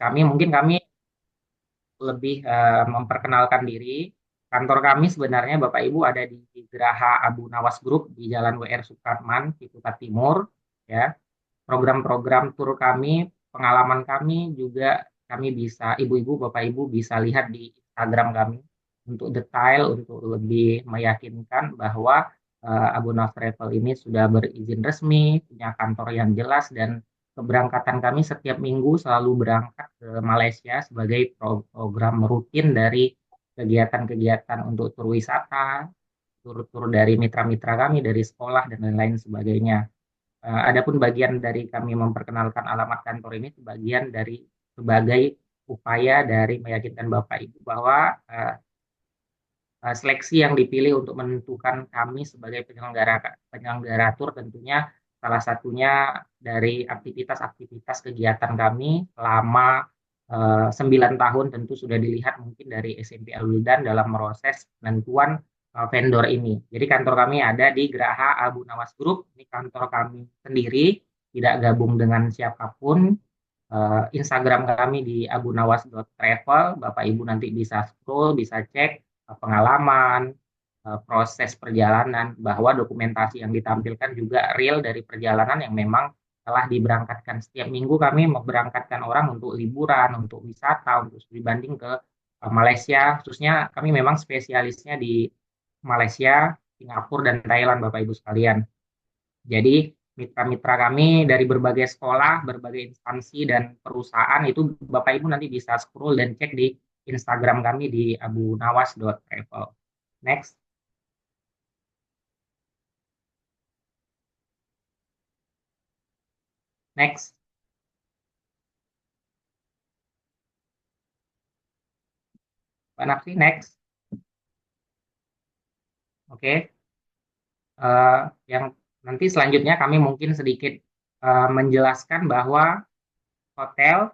Kami lebih memperkenalkan diri. Kantor kami sebenarnya Bapak Ibu ada di Geraha Abu Nawas Group di Jalan WR Supratman, Ciputat Timur. Ya, program-program tur kami, pengalaman kami juga kami bisa, ibu-ibu, bapak-ibu bisa lihat di Instagram kami untuk detail, untuk lebih meyakinkan bahwa Abu Nawas Travel ini sudah berizin resmi, punya kantor yang jelas, dan keberangkatan kami setiap minggu selalu berangkat ke Malaysia sebagai program rutin dari kegiatan-kegiatan untuk tur wisata, tur-tur dari mitra-mitra kami, dari sekolah, dan lain-lain sebagainya. Adapun bagian dari kami memperkenalkan alamat kantor ini sebagian dari sebagai upaya dari meyakinkan Bapak Ibu bahwa seleksi yang dipilih untuk menentukan kami sebagai penyelenggara penyelenggara tur tentunya salah satunya dari aktivitas-aktivitas kegiatan kami selama 9 tahun tentu sudah dilihat mungkin dari SMP Al-Wildan dalam proses penentuan vendor ini. Jadi kantor kami ada di Geraha Abu Nawas Group, ini kantor kami sendiri, tidak gabung dengan siapapun. Instagram kami di abunawas.travel, Bapak Ibu nanti bisa scroll, bisa cek pengalaman, proses perjalanan, bahwa dokumentasi yang ditampilkan juga real dari perjalanan yang memang telah diberangkatkan. Setiap minggu kami memberangkatkan orang untuk liburan, untuk wisata, untuk studi banding ke Malaysia. Khususnya kami memang spesialisnya di Malaysia, Singapura, dan Thailand, Bapak Ibu sekalian. Jadi mitra-mitra kami dari berbagai sekolah, berbagai instansi dan perusahaan itu Bapak Ibu nanti bisa scroll dan cek di Instagram kami di abunawas.travel. Next, next, Pak Nafsi, next. Oke. Eh, yang nanti selanjutnya kami mungkin sedikit menjelaskan bahwa hotel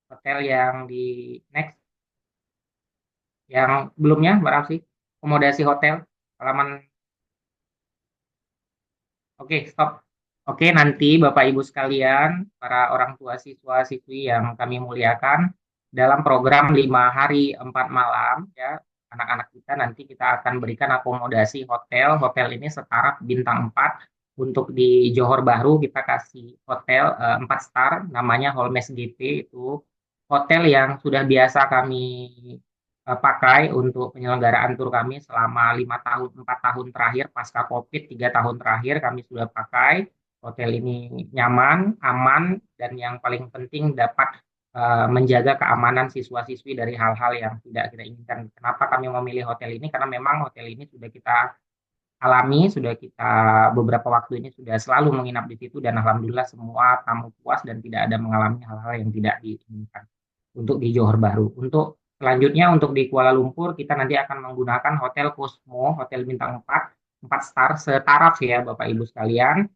hotel yang di next, yang belumnya Mbak Nafsi, akomodasi hotel halaman. Oke, stop. Oke, nanti Bapak Ibu sekalian, para orang tua siswa-siswi yang kami muliakan, dalam program 5 hari 4 malam, ya, anak-anak kita nanti kita akan berikan akomodasi hotel. Hotel ini setara bintang 4. Untuk di Johor Bahru kita kasih hotel 4 star, namanya Holmes GP, itu hotel yang sudah biasa kami pakai untuk penyelenggaraan tur kami selama 5 tahun, 4 tahun terakhir pasca COVID, 3 tahun terakhir kami sudah pakai. Hotel ini nyaman, aman, dan yang paling penting dapat menjaga keamanan siswa-siswi dari hal-hal yang tidak kita inginkan. Kenapa kami memilih hotel ini? Karena memang hotel ini sudah kita alami, sudah kita beberapa waktu ini sudah selalu menginap di situ, dan alhamdulillah semua tamu puas dan tidak ada mengalami hal-hal yang tidak diinginkan untuk di Johor Bahru. Untuk selanjutnya untuk di Kuala Lumpur kita nanti akan menggunakan Hotel Cosmo, Hotel bintang 4, 4 star setaraf ya Bapak Ibu sekalian.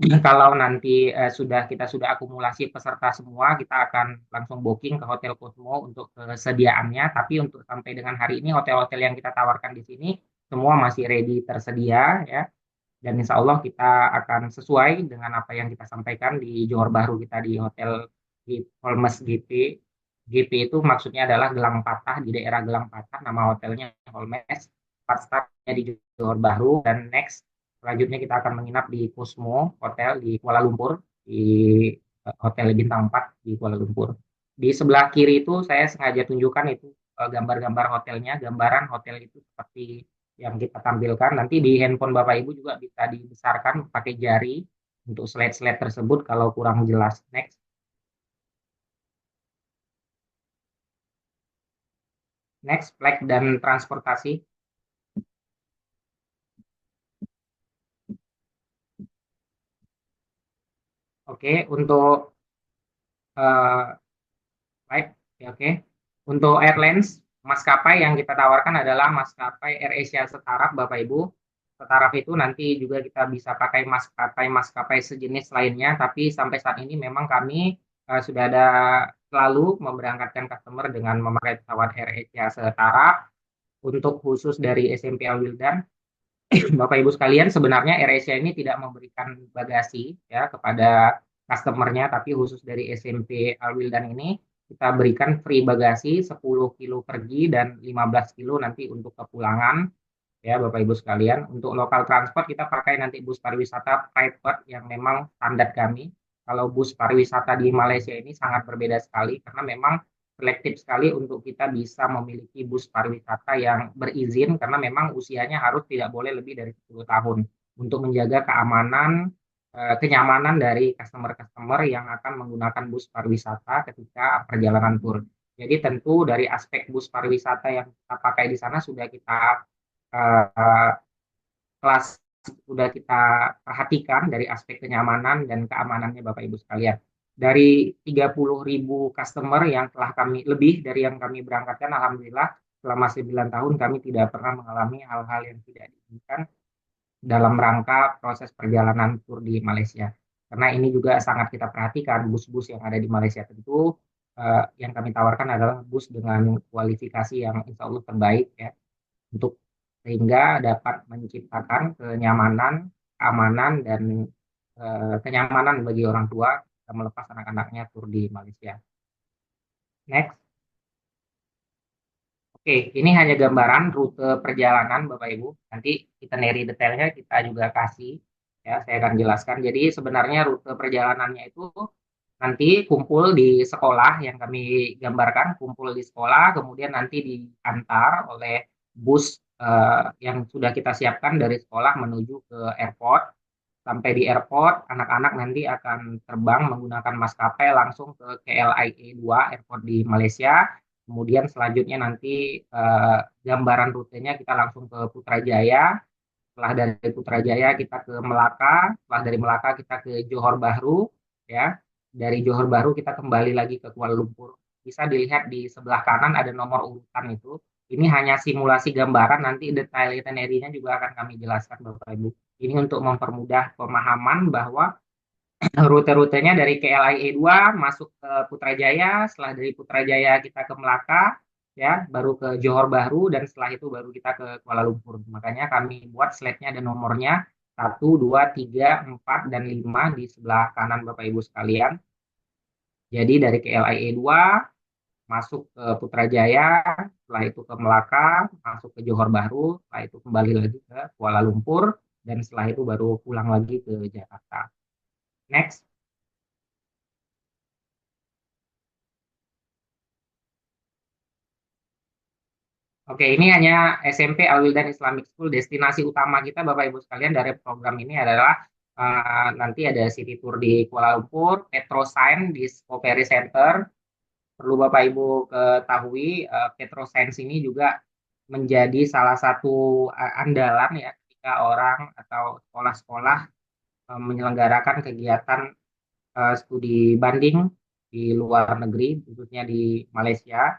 Kalau nanti kita sudah akumulasi peserta semua, kita akan langsung booking ke Hotel Cosmo untuk kesediaannya. Tapi untuk sampai dengan hari ini hotel-hotel yang kita tawarkan di sini semua masih ready tersedia ya. Dan insya Allah kita akan sesuai dengan apa yang kita sampaikan di Johor Bahru kita di hotel di Holmes GP. GP itu maksudnya adalah Gelang Patah, di daerah Gelang Patah, nama hotelnya Holmes. 4 starnya di Johor Bahru, dan next selanjutnya kita akan menginap di Cosmo Hotel di Kuala Lumpur, di Hotel Bintang 4 di Kuala Lumpur. Di sebelah kiri itu saya sengaja tunjukkan itu gambar-gambar hotelnya, gambaran hotel itu seperti yang kita tampilkan. Nanti di handphone Bapak Ibu juga bisa dibesarkan pakai jari untuk slide-slide tersebut kalau kurang jelas. Next, next, flight dan transportasi. Oke, untuk uh, flight, ya, oke. Untuk airlines, maskapai yang kita tawarkan adalah maskapai AirAsia Setaraf, Bapak Ibu. Setaraf itu nanti juga kita bisa pakai maskapai sejenis lainnya, tapi sampai saat ini memang kami sudah ada selalu memberangkatkan customer dengan memakai pesawat AirAsia Setaraf. Untuk khusus dari SMP Al Wildan, Bapak Ibu sekalian, sebenarnya AirAsia ini tidak memberikan bagasi ya kepada customernya, tapi khusus dari SMP Alwildan ini kita berikan free bagasi 10 kilo pergi dan 15 kilo nanti untuk kepulangan ya Bapak Ibu sekalian. Untuk lokal transport kita pakai nanti bus pariwisata private yang memang standar kami. Kalau bus pariwisata di Malaysia ini sangat berbeda sekali karena memang selektif sekali untuk kita bisa memiliki bus pariwisata yang berizin karena memang usianya harus tidak boleh lebih dari 10 tahun untuk menjaga keamanan kenyamanan dari customer-customer yang akan menggunakan bus pariwisata ketika perjalanan tur. Jadi tentu dari aspek bus pariwisata yang kita pakai di sana sudah kita eh, kelas sudah kita perhatikan dari aspek kenyamanan dan keamanannya Bapak Ibu sekalian. Dari 30.000 customer yang telah kami lebih dari yang kami berangkatkan, Alhamdulillah selama 9 tahun kami tidak pernah mengalami hal-hal yang tidak diinginkan dalam rangka proses perjalanan tur di Malaysia. Karena ini juga sangat kita perhatikan, bus-bus yang ada di Malaysia tentu yang kami tawarkan adalah bus dengan kualifikasi yang insya Allah terbaik ya untuk sehingga dapat menciptakan kenyamanan, keamanan dan kenyamanan bagi orang tua melepas anak-anaknya tur di Malaysia. Next. Oke, ini hanya gambaran rute perjalanan Bapak Ibu. Nanti itinerary detailnya kita juga kasih ya, saya akan jelaskan. Jadi sebenarnya rute perjalanannya itu nanti kumpul di sekolah yang kami gambarkan, kumpul di sekolah, kemudian nanti diantar oleh bus yang sudah kita siapkan dari sekolah menuju ke airport. Sampai di airport, anak-anak nanti akan terbang menggunakan maskapai langsung ke KLIA 2, airport di Malaysia. Kemudian selanjutnya nanti gambaran rutenya kita langsung ke Putrajaya. Setelah dari Putrajaya kita ke Melaka, setelah dari Melaka kita ke Johor Bahru, ya. Dari Johor Bahru kita kembali lagi ke Kuala Lumpur. Bisa dilihat di sebelah kanan ada nomor urutan itu. Ini hanya simulasi gambaran, nanti detail itinerary-nya juga akan kami jelaskan Bapak Ibu. Ini untuk mempermudah pemahaman bahwa rute-rutenya dari KLIA 2 masuk ke Putrajaya, setelah dari Putrajaya kita ke Melaka, ya, baru ke Johor Bahru, dan setelah itu baru kita ke Kuala Lumpur. Makanya kami buat slide-nya ada nomornya 1, 2, 3, 4, dan 5 di sebelah kanan Bapak Ibu sekalian. Jadi dari KLIA 2 masuk ke Putrajaya, setelah itu ke Melaka, masuk ke Johor Bahru, setelah itu kembali lagi ke Kuala Lumpur, dan setelah itu baru pulang lagi ke Jakarta. Next. Oke, ini hanya SMP Al-Wildan Islamic School. Destinasi utama kita, Bapak Ibu sekalian, dari program ini adalah nanti ada city tour di Kuala Lumpur, Petroscience di Discovery Center. Perlu Bapak Ibu ketahui, Petroscience ini juga menjadi salah satu andalan ya ketika orang atau sekolah-sekolah menyelenggarakan kegiatan studi banding di luar negeri, khususnya di Malaysia.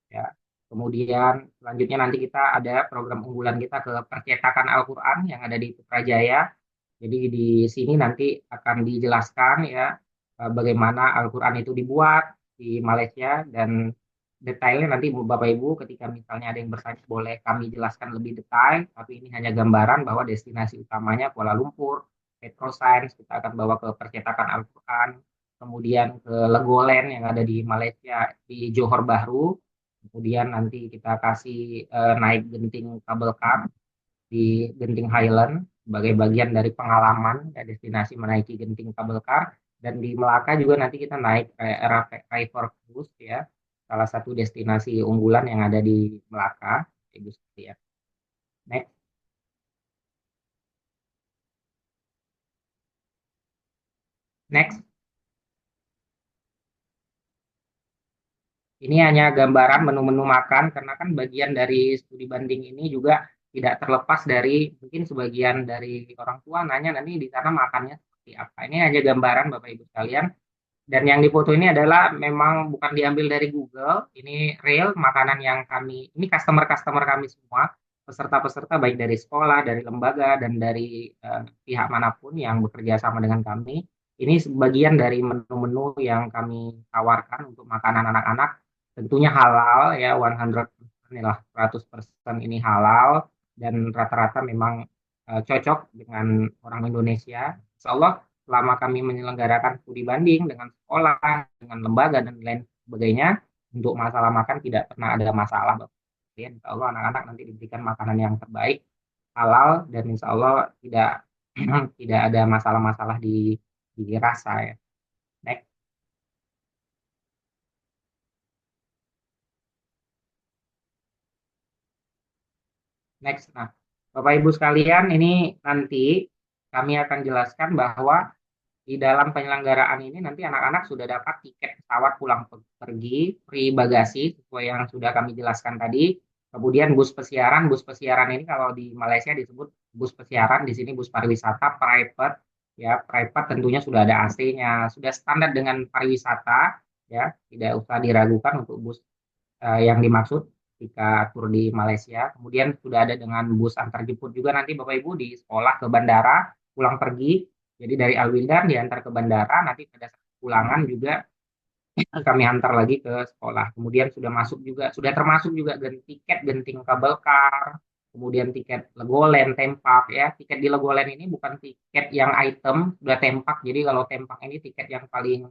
Ya. Kemudian selanjutnya nanti kita ada program unggulan kita ke percetakan Al-Quran yang ada di Putrajaya. Jadi di sini nanti akan dijelaskan ya bagaimana Al-Quran itu dibuat di Malaysia dan detailnya nanti Bapak Ibu ketika misalnya ada yang bertanya boleh kami jelaskan lebih detail, tapi ini hanya gambaran bahwa destinasi utamanya Kuala Lumpur, Petroscience, kita akan bawa ke percetakan Al-Quran, kemudian ke Legoland yang ada di Malaysia di Johor Bahru, kemudian nanti kita kasih naik genting kabel car di Genting Highland sebagai bagian dari pengalaman ya, destinasi menaiki genting kabel car, dan di Melaka juga nanti kita naik River Cruise ya, salah satu destinasi unggulan yang ada di Melaka Ibu sekalian. Next. Next. Ini hanya gambaran menu-menu makan karena kan bagian dari studi banding ini juga tidak terlepas dari mungkin sebagian dari orang tua nanya nanti di sana makannya seperti apa. Ini hanya gambaran Bapak Ibu sekalian. Dan yang dipoto ini adalah memang bukan diambil dari Google, ini real makanan yang kami, ini customer-customer kami semua, peserta-peserta baik dari sekolah, dari lembaga, dan dari pihak manapun yang bekerja sama dengan kami. Ini sebagian dari menu-menu yang kami tawarkan untuk makanan anak-anak, tentunya halal ya, 100% inilah 100% ini halal, dan rata-rata memang cocok dengan orang Indonesia. Insya Allah selama kami menyelenggarakan studi banding dengan sekolah, dengan lembaga dan lain sebagainya, untuk masalah makan tidak pernah ada masalah, Bapak. Jadi, insya Allah anak-anak nanti diberikan makanan yang terbaik, halal, dan insya Allah tidak tidak ada masalah-masalah di rasa ya. Next, next. Nah, Bapak Ibu sekalian, ini nanti kami akan jelaskan bahwa di dalam penyelenggaraan ini nanti anak-anak sudah dapat tiket pesawat pulang pergi, free bagasi sesuai yang sudah kami jelaskan tadi. Kemudian bus pesiaran ini kalau di Malaysia disebut bus pesiaran, di sini bus pariwisata private, ya private tentunya sudah ada AC-nya, sudah standar dengan pariwisata, ya tidak usah diragukan untuk bus yang dimaksud ketika tur di Malaysia. Kemudian sudah ada dengan bus antar jemput juga nanti Bapak Ibu di sekolah ke bandara pulang pergi. Jadi dari Alwildan diantar ke bandara, nanti pada saat pulangan juga kami antar lagi ke sekolah. Kemudian sudah masuk juga, sudah termasuk juga tiket genting kabel kar, kemudian tiket Legoland, Tempak ya. Tiket di Legoland ini bukan tiket yang item, sudah Tempak. Jadi kalau Tempak ini tiket yang paling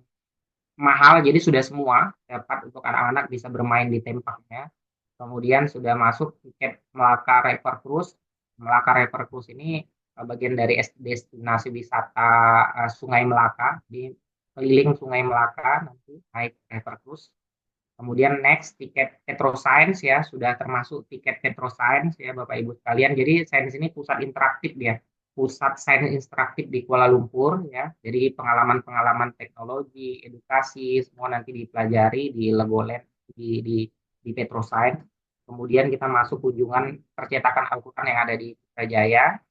mahal, jadi sudah semua dapat untuk anak-anak bisa bermain di tempatnya. Kemudian sudah masuk tiket Melaka River Cruise. Melaka River Cruise ini bagian dari destinasi wisata Sungai Melaka, di keliling Sungai Melaka nanti naik River Cruise. Kemudian next tiket Petroscience ya, sudah termasuk tiket Petroscience ya Bapak Ibu sekalian. Jadi sains ini pusat interaktif dia, pusat sains interaktif di Kuala Lumpur ya. Jadi pengalaman-pengalaman teknologi, edukasi semua nanti dipelajari di Legoland di Petroscience. Kemudian kita masuk kunjungan percetakan Al-Quran yang ada di Putrajaya.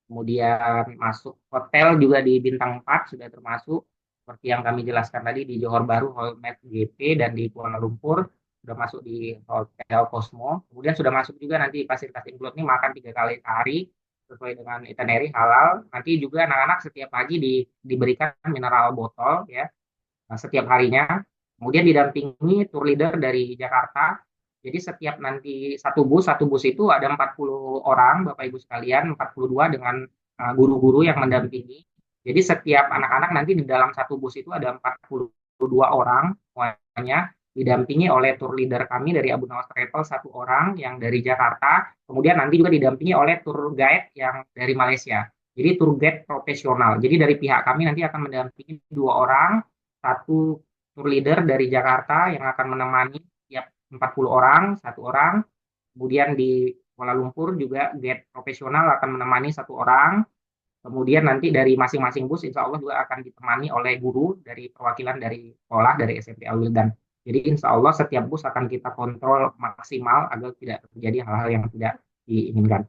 Kemudian masuk hotel juga di bintang 4 sudah termasuk seperti yang kami jelaskan tadi di Johor Bahru Holmed GP dan di Kuala Lumpur sudah masuk di Hotel Cosmo. Kemudian sudah masuk juga nanti fasilitas include ini makan 3 kali sehari sesuai dengan itinerary halal. Nanti juga anak-anak setiap pagi diberikan mineral botol ya setiap harinya. Kemudian didampingi tour leader dari Jakarta. Jadi setiap nanti satu bus itu ada 40 orang, Bapak Ibu sekalian, 42 dengan guru-guru yang mendampingi. Jadi setiap anak-anak nanti di dalam satu bus itu ada 42 orang semuanya didampingi oleh tour leader kami dari Abu Nawas Travel satu orang yang dari Jakarta, kemudian nanti juga didampingi oleh tour guide yang dari Malaysia. Jadi tour guide profesional. Jadi dari pihak kami nanti akan mendampingi 2 orang, satu tour leader dari Jakarta yang akan menemani tiap 40 orang, satu orang. Kemudian di Kuala Lumpur juga guide profesional akan menemani satu orang. Kemudian nanti dari masing-masing bus insya Allah juga akan ditemani oleh guru dari perwakilan dari sekolah, dari SMP Al Wildan. Jadi insya Allah setiap bus akan kita kontrol maksimal agar tidak terjadi hal-hal yang tidak diinginkan.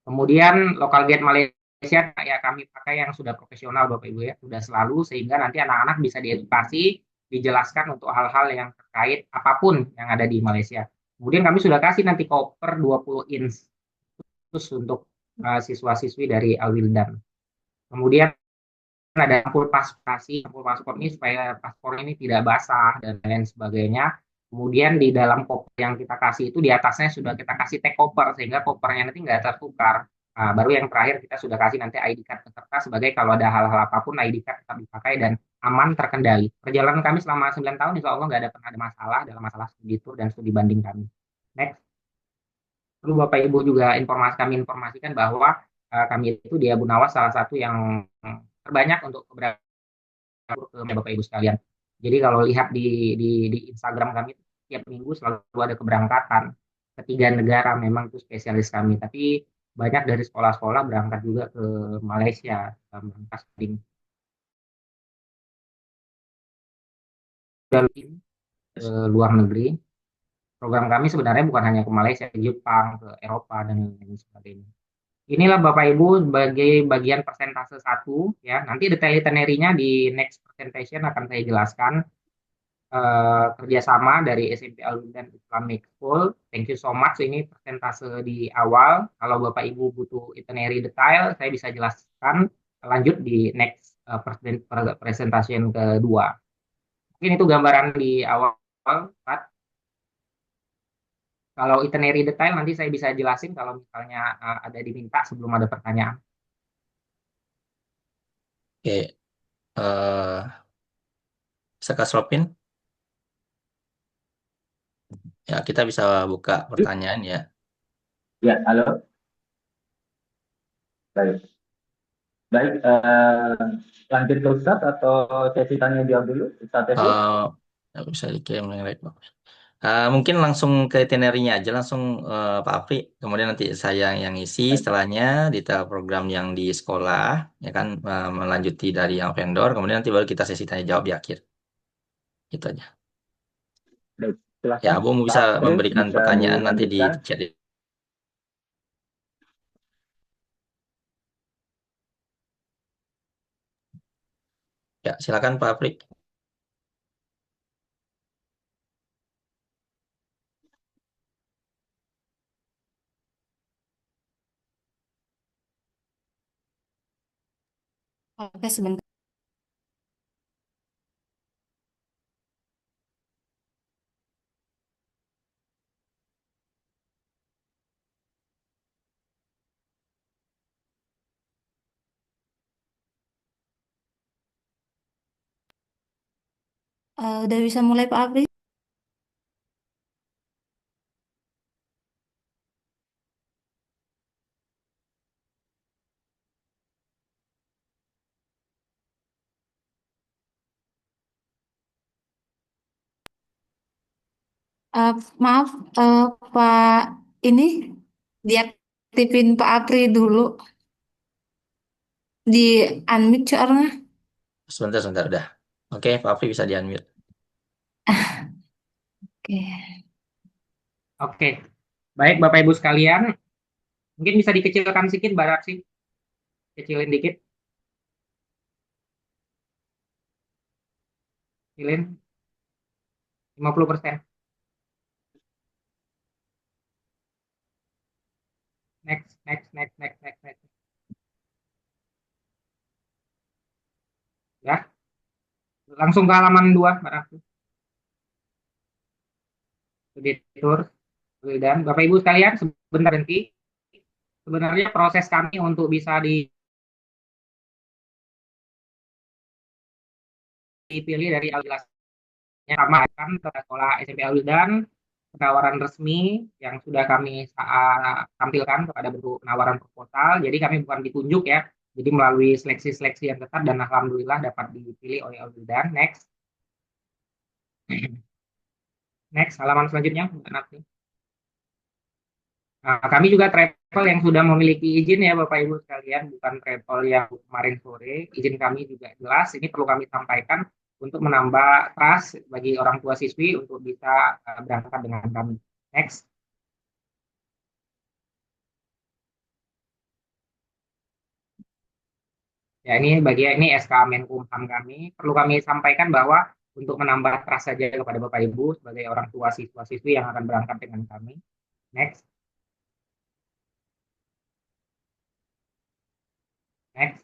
Kemudian lokal gate Malaysia ya kami pakai yang sudah profesional Bapak Ibu ya, sudah selalu sehingga nanti anak-anak bisa diedukasi, dijelaskan untuk hal-hal yang terkait apapun yang ada di Malaysia. Kemudian kami sudah kasih nanti koper 20 inch khusus untuk siswa-siswi dari Alwildan. Kemudian ada ampul paspor ini supaya paspor ini tidak basah dan lain sebagainya. Kemudian di dalam koper yang kita kasih itu di atasnya sudah kita kasih tag koper sehingga kopernya nanti nggak tertukar. Nah, baru yang terakhir kita sudah kasih nanti ID card peserta sebagai kalau ada hal-hal apapun ID card tetap dipakai dan aman terkendali. Perjalanan kami selama 9 tahun insya Allah nggak ada pernah ada masalah dalam masalah studi tour dan studi banding kami. Next. Perlu Bapak Ibu juga kami informasikan bahwa kami itu di Abu Nawas salah satu yang terbanyak untuk keberadaan ke Bapak Ibu sekalian. Jadi kalau lihat di Instagram kami tiap minggu selalu ada keberangkatan ketiga negara memang itu spesialis kami. Tapi banyak dari sekolah-sekolah berangkat juga ke Malaysia berangkat ke luar negeri. Program kami sebenarnya bukan hanya ke Malaysia, ke Jepang, ke Eropa dan lain sebagainya. Inilah Bapak Ibu sebagai bagian persentase satu ya. Nanti detail itinerary-nya di next presentation akan saya jelaskan. Kerjasama dari SMP Al-Wildan Islamic School. Thank you so much. Ini persentase di awal. Kalau Bapak Ibu butuh itinerary detail, saya bisa jelaskan lanjut di next presentation kedua. Mungkin itu gambaran di awal, Pak. Kalau itinerary detail nanti saya bisa jelasin kalau misalnya ada diminta sebelum ada pertanyaan. Oke, bisa Kak Slopin? Ya, kita bisa buka pertanyaan ya. Ya, halo. Baik, baik. Lanjut ke Ustadz atau sesi tanya jawab dulu, Ustadz Teful? Eh, ya, bisa dikirim yang like. Mungkin langsung ke itinerary-nya aja, langsung Pak Apri. Kemudian nanti saya yang isi, Baik, setelahnya detail program yang di sekolah, ya kan, melanjuti dari yang vendor, kemudian nanti baru kita sesi tanya jawab di akhir. Gitu aja. baik. Ya, Silahkan, Abu Pak bisa April, memberikan bisa pertanyaan nanti di dilanjutkan. chat. Ya, silakan Pak Apri. Oke, sebentar. Udah bisa mulai Pak Apri? Eh, maaf, Pak, ini diaktifin Pak Apri dulu di unmute soalnya. Sebentar, sebentar, udah. Oke, Pak Apri bisa di-unmute. Oke. Oke, baik Bapak Ibu sekalian, mungkin bisa dikecilkan sedikit Barak sih, kecilin dikit, kecilin 50%. Next, next, next, next, next, next. Ya, langsung ke halaman 2 Barak. Editor, dan Bapak Ibu sekalian, sebentar nanti, sebenarnya proses kami untuk bisa dipilih dari Alwilasnya sama kan ke sekolah SMP Alwilan, penawaran resmi yang sudah kami tampilkan kepada bentuk penawaran proposal. Jadi kami bukan ditunjuk ya, jadi melalui seleksi-seleksi yang ketat dan alhamdulillah dapat dipilih oleh Alwilan. Next, next halaman selanjutnya. Nah, kami juga travel yang sudah memiliki izin ya Bapak Ibu sekalian, bukan travel yang kemarin sore. Izin kami juga jelas, ini perlu kami sampaikan untuk menambah trust bagi orang tua siswi untuk bisa berangkat dengan kami. Next, ya ini bagian ini SK Menkumham kami. Perlu kami sampaikan bahwa untuk menambah trust saja kepada Bapak Ibu sebagai orang tua siswa siswi yang akan berangkat dengan kami. Next, next.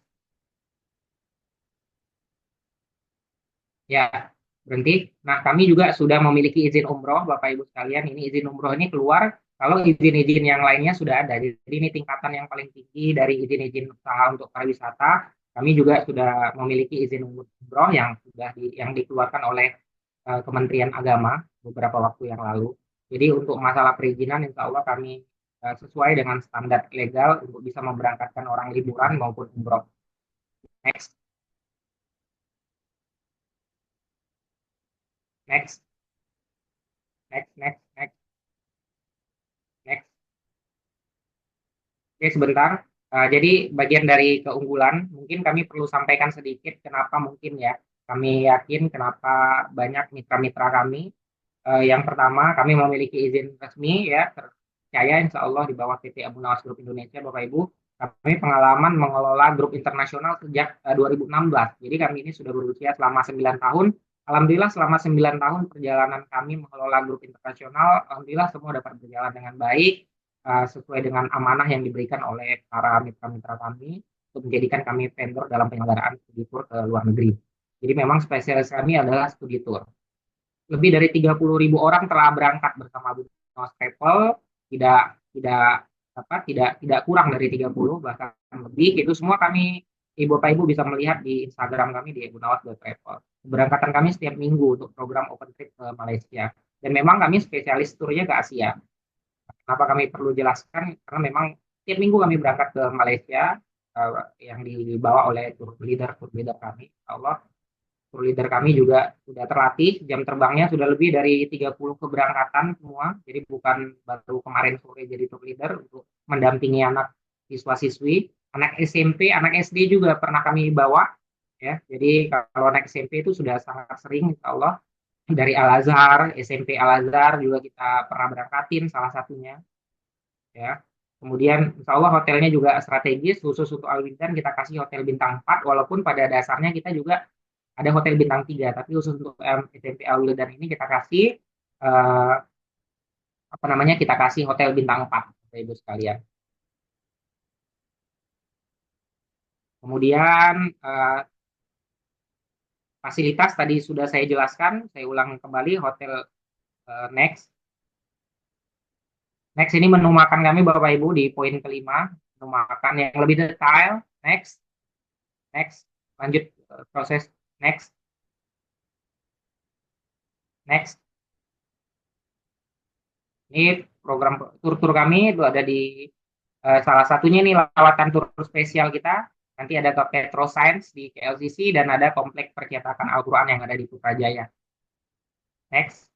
Ya, berhenti. Nah, kami juga sudah memiliki izin umroh, Bapak Ibu sekalian. Ini izin umroh ini keluar kalau izin-izin yang lainnya sudah ada. Jadi ini tingkatan yang paling tinggi dari izin-izin usaha untuk pariwisata. Kami juga sudah memiliki izin umroh yang yang dikeluarkan oleh Kementerian Agama beberapa waktu yang lalu. Jadi untuk masalah perizinan, insya Allah kami sesuai dengan standar legal untuk bisa memberangkatkan orang liburan maupun umroh. Next, next, next, next, next, next. Oke, sebentar. Jadi bagian dari keunggulan, mungkin kami perlu sampaikan sedikit kenapa mungkin ya. Kami yakin kenapa banyak mitra-mitra kami. Yang pertama, kami memiliki izin resmi ya, terpercaya insya Allah di bawah PT Abu Nawas Group Indonesia, Bapak Ibu. Kami pengalaman mengelola grup internasional sejak 2016. Jadi kami ini sudah berusia selama 9 tahun. Alhamdulillah selama 9 tahun perjalanan kami mengelola grup internasional, Alhamdulillah semua dapat berjalan dengan baik sesuai dengan amanah yang diberikan oleh para mitra-mitra kami untuk menjadikan kami vendor dalam penyelenggaraan studi tour ke luar negeri. Jadi memang spesialis kami adalah studi tour. Lebih dari 30.000 orang telah berangkat bersama Business Travel, tidak tidak tidak kurang dari 30 bahkan lebih. Itu semua kami Bapak Ibu bisa melihat di Instagram kami di gunawas.travel. Keberangkatan kami setiap minggu untuk program open trip ke Malaysia. Dan memang kami spesialis turnya ke Asia. Kenapa kami perlu jelaskan? Karena memang setiap minggu kami berangkat ke Malaysia yang dibawa oleh tour leader kami. Allah, tour leader kami juga sudah terlatih, jam terbangnya sudah lebih dari 30 keberangkatan semua. Jadi bukan baru kemarin sore jadi tour leader untuk mendampingi anak siswa-siswi, anak SMP, anak SD juga pernah kami bawa ya. Jadi kalau anak SMP itu sudah sangat sering insya Allah dari Al-Azhar, SMP Al-Azhar juga kita pernah berangkatin salah satunya ya. Kemudian insya Allah hotelnya juga strategis khusus untuk Al-Wildan kita kasih hotel bintang 4 walaupun pada dasarnya kita juga ada hotel bintang 3 tapi khusus untuk SMP Al-Wildan ini kita kasih eh, apa namanya kita kasih hotel bintang 4 Bapak Ibu sekalian. Kemudian fasilitas tadi sudah saya jelaskan, saya ulang kembali hotel Next. Next ini menu makan kami Bapak Ibu di poin kelima, menu makan yang lebih detail. Next, next, lanjut proses next, next. Ini program tur kami itu ada di salah satunya nih lawatan tur spesial kita. Nanti ada ke Petro Science di KLCC dan ada komplek percetakan Al-Quran yang ada di Putrajaya. Next.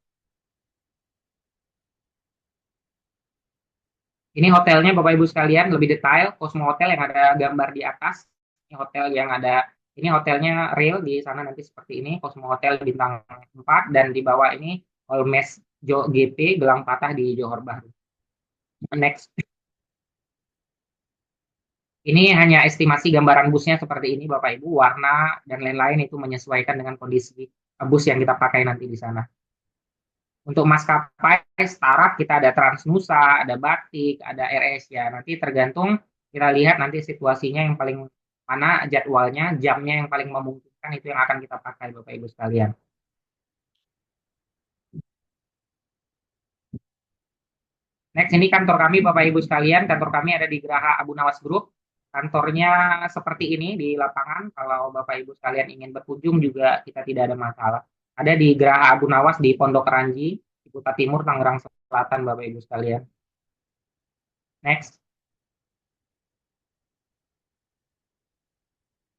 Ini hotelnya Bapak Ibu sekalian lebih detail, Cosmo Hotel yang ada gambar di atas. Ini hotel yang ada, ini hotelnya real di sana nanti seperti ini, Cosmo Hotel bintang 4 dan di bawah ini Holmes GP Gelang Patah di Johor Bahru. Next. Ini hanya estimasi gambaran busnya seperti ini Bapak Ibu, warna dan lain-lain itu menyesuaikan dengan kondisi bus yang kita pakai nanti di sana. Untuk maskapai startup kita ada Transnusa, ada Batik, ada AirAsia. Nanti tergantung kita lihat nanti situasinya yang paling mana jadwalnya, jamnya yang paling memungkinkan itu yang akan kita pakai Bapak Ibu sekalian. Next ini kantor kami Bapak Ibu sekalian, kantor kami ada di Geraha Abu Nawas Group. Kantornya seperti ini di lapangan. Kalau Bapak Ibu sekalian ingin berkunjung juga kita tidak ada masalah. Ada di Geraha Abu Nawas di Pondok Ranji, di Kuta Timur, Tangerang Selatan Bapak Ibu sekalian. Next.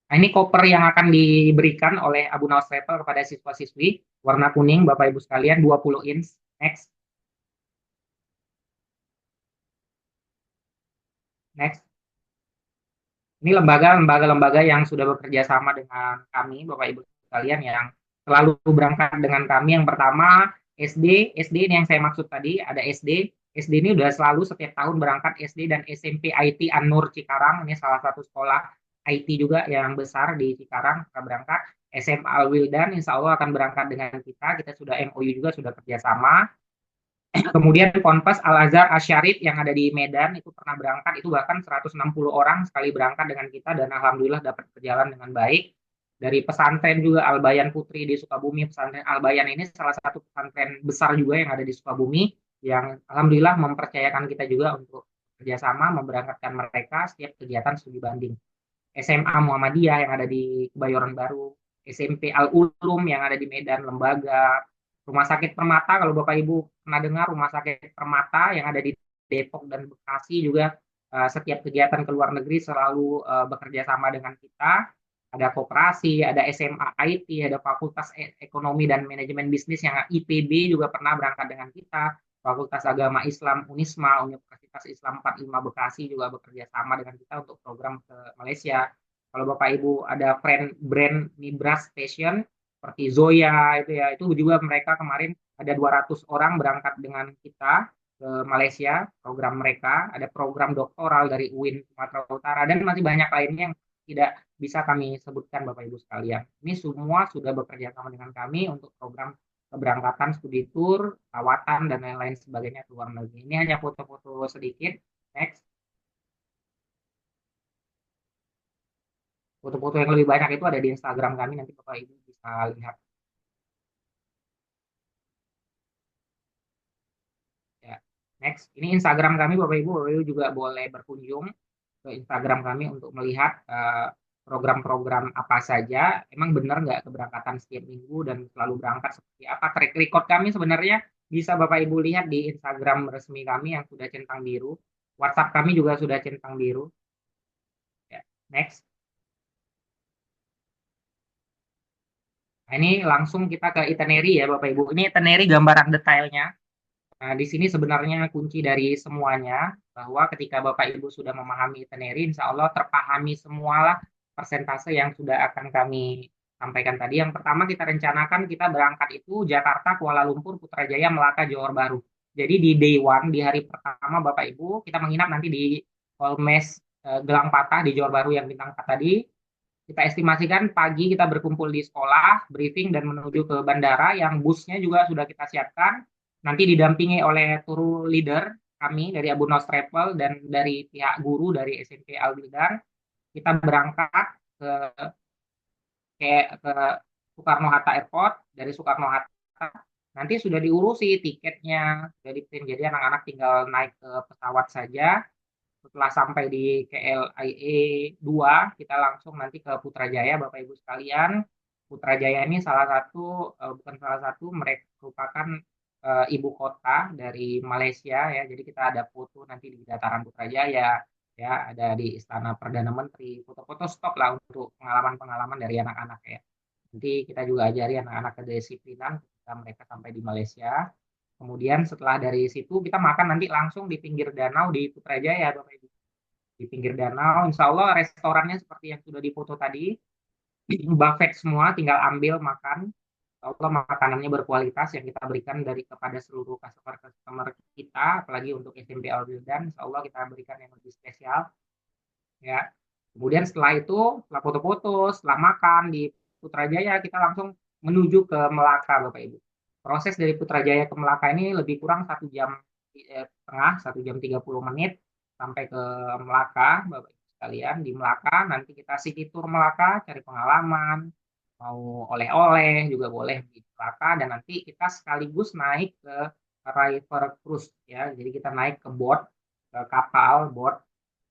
Nah, ini koper yang akan diberikan oleh Abu Nawas Travel kepada siswa-siswi. Warna kuning Bapak Ibu sekalian, 20 inch. Next. Next. Ini lembaga-lembaga yang sudah bekerja sama dengan kami, Bapak Ibu sekalian, yang selalu berangkat dengan kami. Yang pertama, SD ini yang saya maksud tadi, ada SD. SD ini udah selalu setiap tahun berangkat SD dan SMP IT An-Nur Cikarang. Ini salah satu sekolah IT juga yang besar di Cikarang, kita berangkat. SMA Al-Wildan, insya Allah akan berangkat dengan kita. Kita sudah MOU juga, sudah kerjasama. Kemudian Ponpes Al-Azhar Asyarif yang ada di Medan itu pernah berangkat, itu bahkan 160 orang sekali berangkat dengan kita dan alhamdulillah dapat berjalan dengan baik. Dari pesantren juga Al-Bayan Putri di Sukabumi, pesantren Al-Bayan ini salah satu pesantren besar juga yang ada di Sukabumi yang alhamdulillah mempercayakan kita juga untuk kerjasama memberangkatkan mereka setiap kegiatan studi banding. SMA Muhammadiyah yang ada di Kebayoran Baru, SMP Al-Ulum yang ada di Medan, Lembaga, Rumah Sakit Permata, kalau Bapak Ibu pernah dengar Rumah Sakit Permata yang ada di Depok dan Bekasi juga setiap kegiatan ke luar negeri selalu bekerja sama dengan kita. Ada koperasi, ada SMA IT, ada Fakultas Ekonomi dan Manajemen Bisnis yang IPB juga pernah berangkat dengan kita. Fakultas Agama Islam Unisma, Universitas Islam 45 Bekasi juga bekerja sama dengan kita untuk program ke Malaysia. Kalau Bapak Ibu ada brand Nibras Fashion seperti Zoya itu ya, itu juga mereka kemarin ada 200 orang berangkat dengan kita ke Malaysia, program mereka, ada program doktoral dari UIN Sumatera Utara dan masih banyak lainnya yang tidak bisa kami sebutkan Bapak Ibu sekalian. Ini semua sudah bekerja sama dengan kami untuk program keberangkatan studi tour, lawatan, dan lain-lain sebagainya ke luar negeri. Ini hanya foto-foto sedikit. Next. Foto-foto yang lebih banyak itu ada di Instagram kami, nanti Bapak Ibu bisa lihat. Ya. Next, ini Instagram kami Bapak Ibu juga boleh berkunjung ke Instagram kami untuk melihat program-program apa saja, emang benar nggak keberangkatan setiap minggu dan selalu berangkat seperti apa. Track record kami sebenarnya bisa Bapak Ibu lihat di Instagram resmi kami yang sudah centang biru. WhatsApp kami juga sudah centang biru. Ya, next. Nah, ini langsung kita ke itinerary ya Bapak Ibu. Ini itinerary gambaran detailnya. Nah, di sini sebenarnya kunci dari semuanya, bahwa ketika Bapak Ibu sudah memahami itinerary, insya Allah terpahami semualah persentase yang sudah akan kami sampaikan tadi. Yang pertama kita rencanakan kita berangkat itu Jakarta, Kuala Lumpur, Putrajaya, Melaka, Johor Bahru. Jadi di day one, di hari pertama Bapak Ibu, kita menginap nanti di Holmes Gelang Patah di Johor Bahru yang bintang 4 tadi. Kita estimasikan pagi kita berkumpul di sekolah, briefing dan menuju ke bandara yang busnya juga sudah kita siapkan. Nanti didampingi oleh tour leader kami dari Abu Nos Travel dan dari pihak guru dari SMP Al Wildan. Kita berangkat ke, ke Soekarno-Hatta Airport, dari Soekarno-Hatta. Nanti sudah diurusi tiketnya, sudah diprint. Jadi anak-anak tinggal naik ke pesawat saja. Setelah sampai di KLIA 2, kita langsung nanti ke Putrajaya, Bapak Ibu sekalian. Putrajaya ini salah satu, bukan salah satu, mereka merupakan ibu kota dari Malaysia ya. Jadi kita ada foto nanti di dataran Putrajaya, ya, ada di Istana Perdana Menteri. Foto-foto stop lah untuk pengalaman-pengalaman dari anak-anak ya. Nanti kita juga ajari anak-anak kedisiplinan ketika mereka sampai di Malaysia. Kemudian setelah dari situ kita makan nanti langsung di pinggir danau di Putrajaya, Bapak Ibu. Di pinggir danau, insya Allah restorannya seperti yang sudah difoto tadi, buffet semua, tinggal ambil makan. Insya Allah makanannya berkualitas yang kita berikan dari kepada seluruh customer kita, apalagi untuk SMP Al Wildan, insya Allah kita berikan yang lebih spesial. Ya. Kemudian setelah itu, setelah foto-foto, setelah makan di Putrajaya, kita langsung menuju ke Melaka, Bapak Ibu. Proses dari Putrajaya ke Melaka ini lebih kurang 1 jam setengah, 1 jam 30 menit sampai ke Melaka, Bapak Ibu sekalian. Di Melaka nanti kita city tour Melaka, cari pengalaman, mau oleh-oleh juga boleh di Melaka, dan nanti kita sekaligus naik ke river cruise ya. Jadi kita naik ke boat, ke kapal boat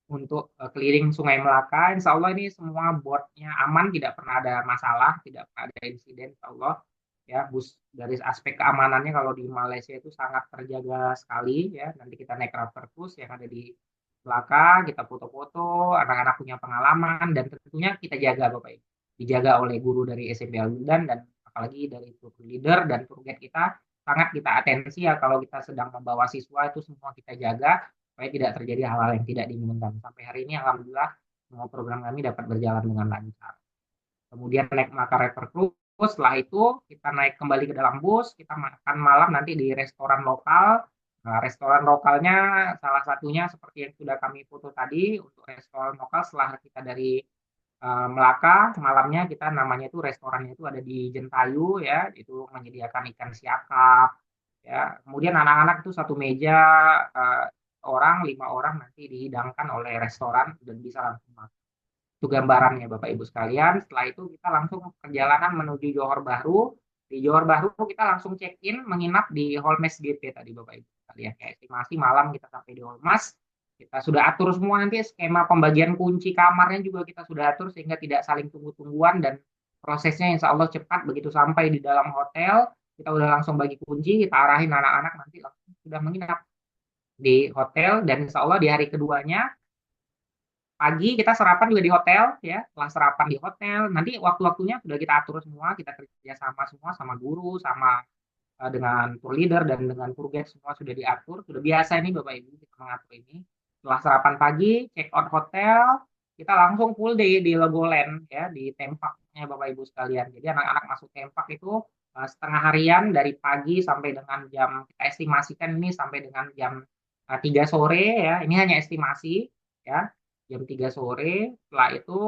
untuk keliling Sungai Melaka. Insya Allah ini semua boardnya aman, tidak pernah ada masalah, tidak pernah ada insiden, Insya Allah. Ya, bus dari aspek keamanannya kalau di Malaysia itu sangat terjaga sekali ya. Nanti kita naik river cruise yang ada di Melaka, kita foto-foto, anak-anak punya pengalaman dan tentunya kita jaga Bapak Ibu. Dijaga oleh guru dari SMP Al Wildan dan apalagi dari tour leader dan tour guide kita, sangat kita atensi ya kalau kita sedang membawa siswa, itu semua kita jaga supaya tidak terjadi hal-hal yang tidak diinginkan. Sampai hari ini alhamdulillah semua program kami dapat berjalan dengan lancar. Kemudian naik Melaka River Cruise, setelah itu kita naik kembali ke dalam bus, kita makan malam nanti di restoran lokal. Nah, restoran lokalnya salah satunya seperti yang sudah kami foto tadi. Untuk restoran lokal setelah kita dari Melaka, malamnya kita namanya itu restorannya itu ada di Jentayu ya, itu menyediakan ikan siakap ya. Kemudian anak-anak itu satu meja, uh, 5 orang nanti dihidangkan oleh restoran dan bisa langsung makan. Itu gambarannya Bapak Ibu sekalian. Setelah itu kita langsung perjalanan menuju Johor Bahru. Di Johor Bahru kita langsung check-in menginap di Holmes GP tadi Bapak Ibu sekalian. Ya, estimasi malam kita sampai di Holmes. Kita sudah atur semua nanti skema pembagian kunci kamarnya juga kita sudah atur sehingga tidak saling tunggu-tungguan dan prosesnya insya Allah cepat. Begitu sampai di dalam hotel, kita udah langsung bagi kunci, kita arahin anak-anak nanti langsung sudah menginap di hotel dan insya Allah di hari keduanya pagi kita sarapan juga di hotel ya. Setelah sarapan di hotel nanti waktu-waktunya sudah kita atur semua, kita kerja sama semua sama guru, sama dengan tour leader dan dengan tour guide, semua sudah diatur, sudah biasa ini Bapak Ibu kita mengatur ini. Setelah sarapan pagi check out hotel, kita langsung full day di Legoland ya, di Tempaknya Bapak Ibu sekalian. Jadi anak-anak masuk Tempak itu setengah harian dari pagi sampai dengan jam, kita estimasikan ini sampai dengan jam 3 sore ya. Ini hanya estimasi ya, jam 3 sore. Setelah itu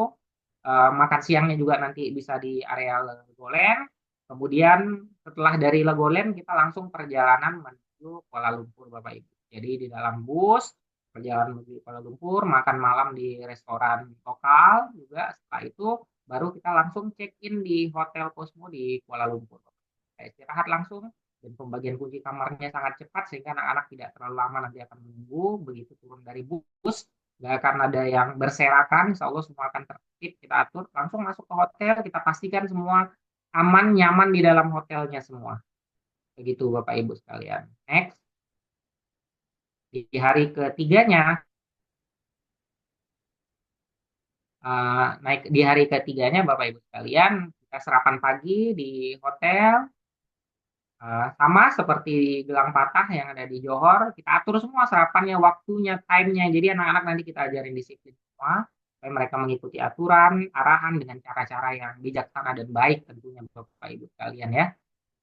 makan siangnya juga nanti bisa di area Legoland. Kemudian setelah dari Legoland kita langsung perjalanan menuju Kuala Lumpur Bapak Ibu. Jadi di dalam bus perjalanan menuju Kuala Lumpur, makan malam di restoran lokal juga. Setelah itu baru kita langsung check-in di Hotel Cosmo di Kuala Lumpur. Kita istirahat langsung dan pembagian kunci kamarnya sangat cepat sehingga anak-anak tidak terlalu lama nanti akan menunggu. Begitu turun dari bus nggak akan ada yang berserakan, insya Allah semua akan tertib, kita atur, langsung masuk ke hotel, kita pastikan semua aman, nyaman di dalam hotelnya semua. Begitu Bapak Ibu sekalian. Next, di hari ketiganya, naik di hari ketiganya Bapak Ibu sekalian, kita sarapan pagi di hotel, sama seperti gelang patah yang ada di Johor, kita atur semua sarapannya, waktunya, time-nya. Jadi anak-anak nanti kita ajarin disiplin semua, supaya mereka mengikuti aturan, arahan dengan cara-cara yang bijaksana dan baik tentunya Bapak Ibu sekalian ya.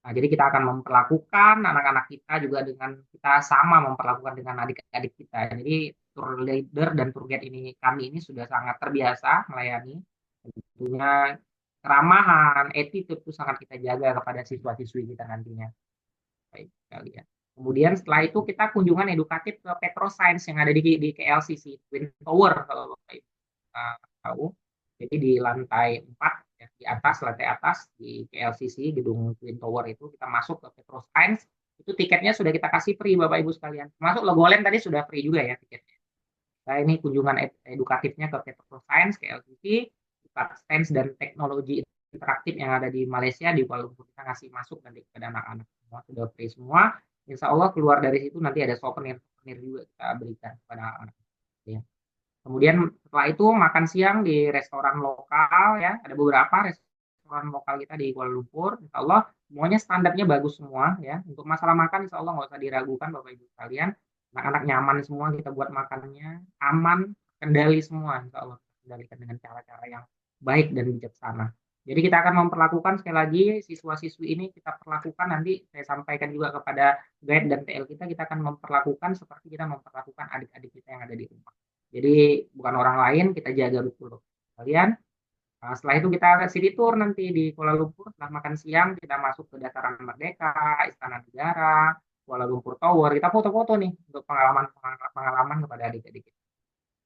Nah, jadi kita akan memperlakukan anak-anak kita juga dengan kita sama memperlakukan dengan adik-adik kita. Jadi tour leader dan tour guide ini kami ini sudah sangat terbiasa melayani. Tentunya keramahan, attitude itu sangat kita jaga kepada siswa-siswi kita nantinya. Baik sekali ya. Kemudian setelah itu kita kunjungan edukatif ke Petroscience yang ada di KLCC Twin Tower kalau Bapak Ibu tahu. Jadi di lantai 4 ya, di atas lantai atas di KLCC gedung Twin Tower itu kita masuk ke Petroscience. Itu tiketnya sudah kita kasih free Bapak Ibu sekalian. Masuk Legoland tadi sudah free juga ya tiketnya. Nah, ini kunjungan edukatifnya ke Petroscience, KLCC, Sains dan Teknologi Interaktif yang ada di Malaysia, di Kuala Lumpur. Kita ngasih masuk nanti kepada anak-anak semua, sudah free semua. Insya Allah keluar dari situ nanti ada souvenir juga kita berikan kepada anak-anak. Ya. Kemudian setelah itu makan siang di restoran lokal ya, ada beberapa restoran lokal kita di Kuala Lumpur. Insya Allah semuanya standarnya bagus semua ya. Untuk masalah makan Insya Allah nggak usah diragukan Bapak Ibu sekalian. Anak-anak nyaman semua kita buat makannya, aman, kendali semua Insya Allah. Kendalikan dengan cara-cara yang baik dan bijaksana. Jadi kita akan memperlakukan sekali lagi siswa-siswi ini kita perlakukan nanti saya sampaikan juga kepada guide dan TL kita akan memperlakukan seperti kita memperlakukan adik-adik kita yang ada di rumah. Jadi bukan orang lain, kita jaga betul kalian. Setelah itu kita city tour nanti di Kuala Lumpur. Setelah makan siang kita masuk ke Dataran Merdeka, Istana Negara, Kuala Lumpur Tower. Kita foto-foto nih untuk pengalaman kepada adik-adik.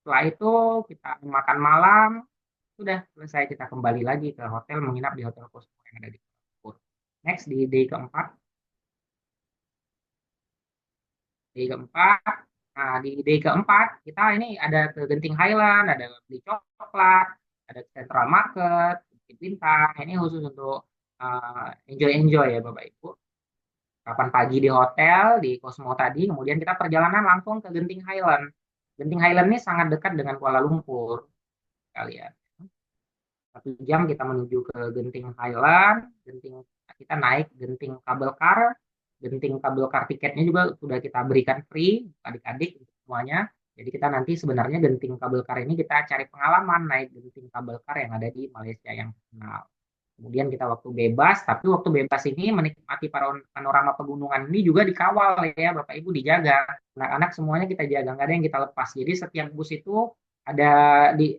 Setelah itu kita makan malam, sudah selesai kita kembali lagi ke hotel, menginap di hotel Cosmo yang ada di Kuala Lumpur. Next di day keempat. Day keempat. Nah, di day keempat kita ini ada ke Genting Highland, ada beli coklat, ada Central Market, Bukit Bintang. Ini khusus untuk enjoy ya Bapak Ibu. Kapan pagi di hotel di Cosmo tadi, kemudian kita perjalanan langsung ke Genting Highland. Genting Highland ini sangat dekat dengan Kuala Lumpur, kalian. 1 jam kita menuju ke Genting Highland, kita naik Genting Cable Car. Genting Cable Car tiketnya juga sudah kita berikan free adik-adik semuanya. Jadi kita nanti sebenarnya Genting Cable Car ini kita cari pengalaman naik Genting Cable Car yang ada di Malaysia yang terkenal. Kemudian kita waktu bebas, tapi waktu bebas ini menikmati panorama pegunungan ini juga dikawal ya Bapak Ibu, dijaga. Anak-anak semuanya kita jaga, nggak ada yang kita lepas. Jadi setiap bus itu ada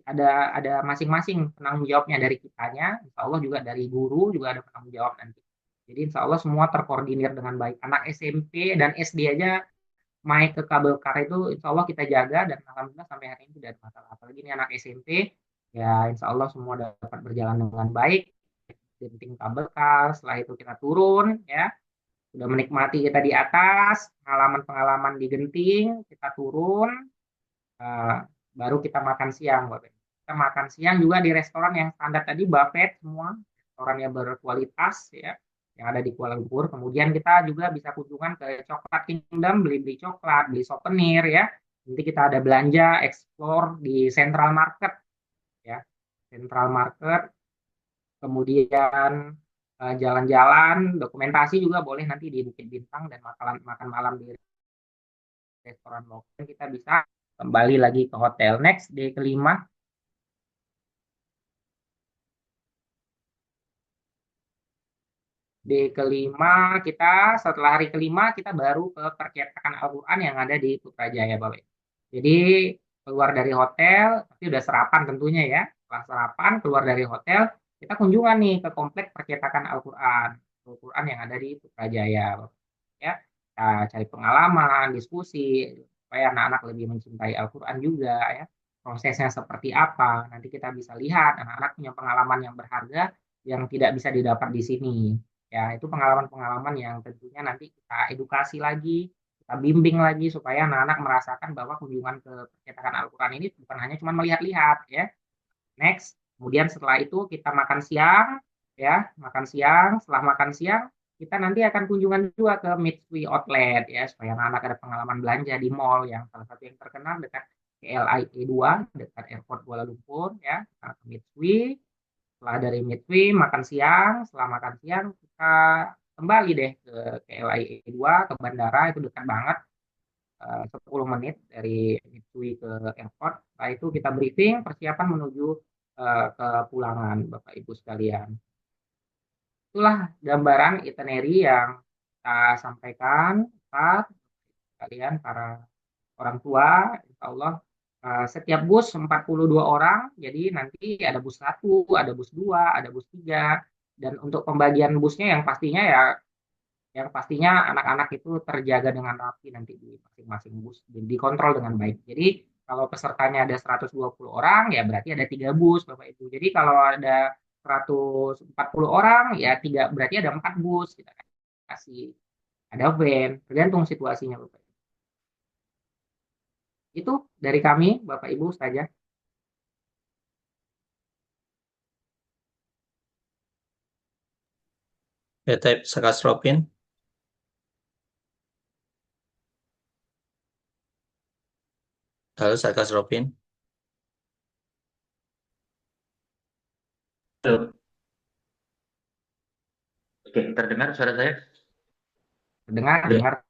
ada masing-masing penanggung jawabnya dari kitanya, insya Allah juga dari guru juga ada penanggung jawab nanti. Jadi insya Allah semua terkoordinir dengan baik. Anak SMP dan SD aja main ke kabel car itu insya Allah kita jaga dan alhamdulillah sampai hari ini tidak ada masalah. Apalagi ini anak SMP ya insya Allah semua dapat berjalan dengan baik. Genting kabel car, setelah itu kita turun ya. Sudah menikmati kita di atas, pengalaman-pengalaman di Genting, kita turun, baru kita makan siang. Kita makan siang juga di restoran yang standar tadi, buffet semua, restoran yang berkualitas ya, yang ada di Kuala Lumpur. Kemudian kita juga bisa kunjungan ke Coklat Kingdom, beli-beli coklat, beli souvenir ya. Nanti kita ada belanja, explore di Central Market ya, Central Market. Kemudian jalan-jalan, dokumentasi juga boleh nanti di Bukit Bintang dan makan malam di restoran lokal. Kita bisa kembali lagi ke hotel. Next, day kelima. Day kelima kita setelah hari kelima kita baru ke percetakan Al-Quran yang ada di Putrajaya Bapak. Jadi keluar dari hotel, tapi udah sarapan tentunya ya. Setelah sarapan keluar dari hotel, kita kunjungan nih ke komplek percetakan Al-Quran yang ada di Putrajaya. Ya, kita cari pengalaman, diskusi, supaya anak-anak lebih mencintai Al-Quran juga ya. Prosesnya seperti apa, nanti kita bisa lihat anak-anak punya pengalaman yang berharga yang tidak bisa didapat di sini. Ya, itu pengalaman-pengalaman yang tentunya nanti kita edukasi lagi, kita bimbing lagi supaya anak-anak merasakan bahwa kunjungan ke percetakan Al-Quran ini bukan hanya cuma melihat-lihat ya. Next, kemudian setelah itu kita makan siang, ya, makan siang. Setelah makan siang, kita nanti akan kunjungan juga ke Mitsui Outlet, ya, supaya anak-anak ada pengalaman belanja di mall yang salah satu yang terkenal dekat KLIA 2, dekat Airport Kuala Lumpur, ya, ke Mitsui. Setelah dari Mitsui makan siang, setelah makan siang kita kembali deh ke KLIA 2, ke bandara, itu dekat banget. 10 menit dari Mitsui ke airport. Setelah itu kita briefing persiapan menuju ke pulangan Bapak Ibu sekalian. Itulah gambaran itinerary yang kita sampaikan Pak sekalian para orang tua. Insya Allah setiap bus 42 orang, jadi nanti ada bus 1, ada bus 2, ada bus 3. Dan untuk pembagian busnya yang pastinya anak-anak itu terjaga dengan rapi nanti di masing-masing bus, dikontrol dengan baik. Jadi kalau pesertanya ada 120 orang, ya berarti ada 3 bus, Bapak Ibu. Jadi kalau ada 140 orang, ya berarti ada 4 bus. Kita kasih, ada van, tergantung situasinya, Bapak Ibu. Itu dari kami, Bapak Ibu saja. Ya, type Sakasropin. Halo, Sakasropin. Halo. Oke, terdengar suara saya? Dengar. Dengar.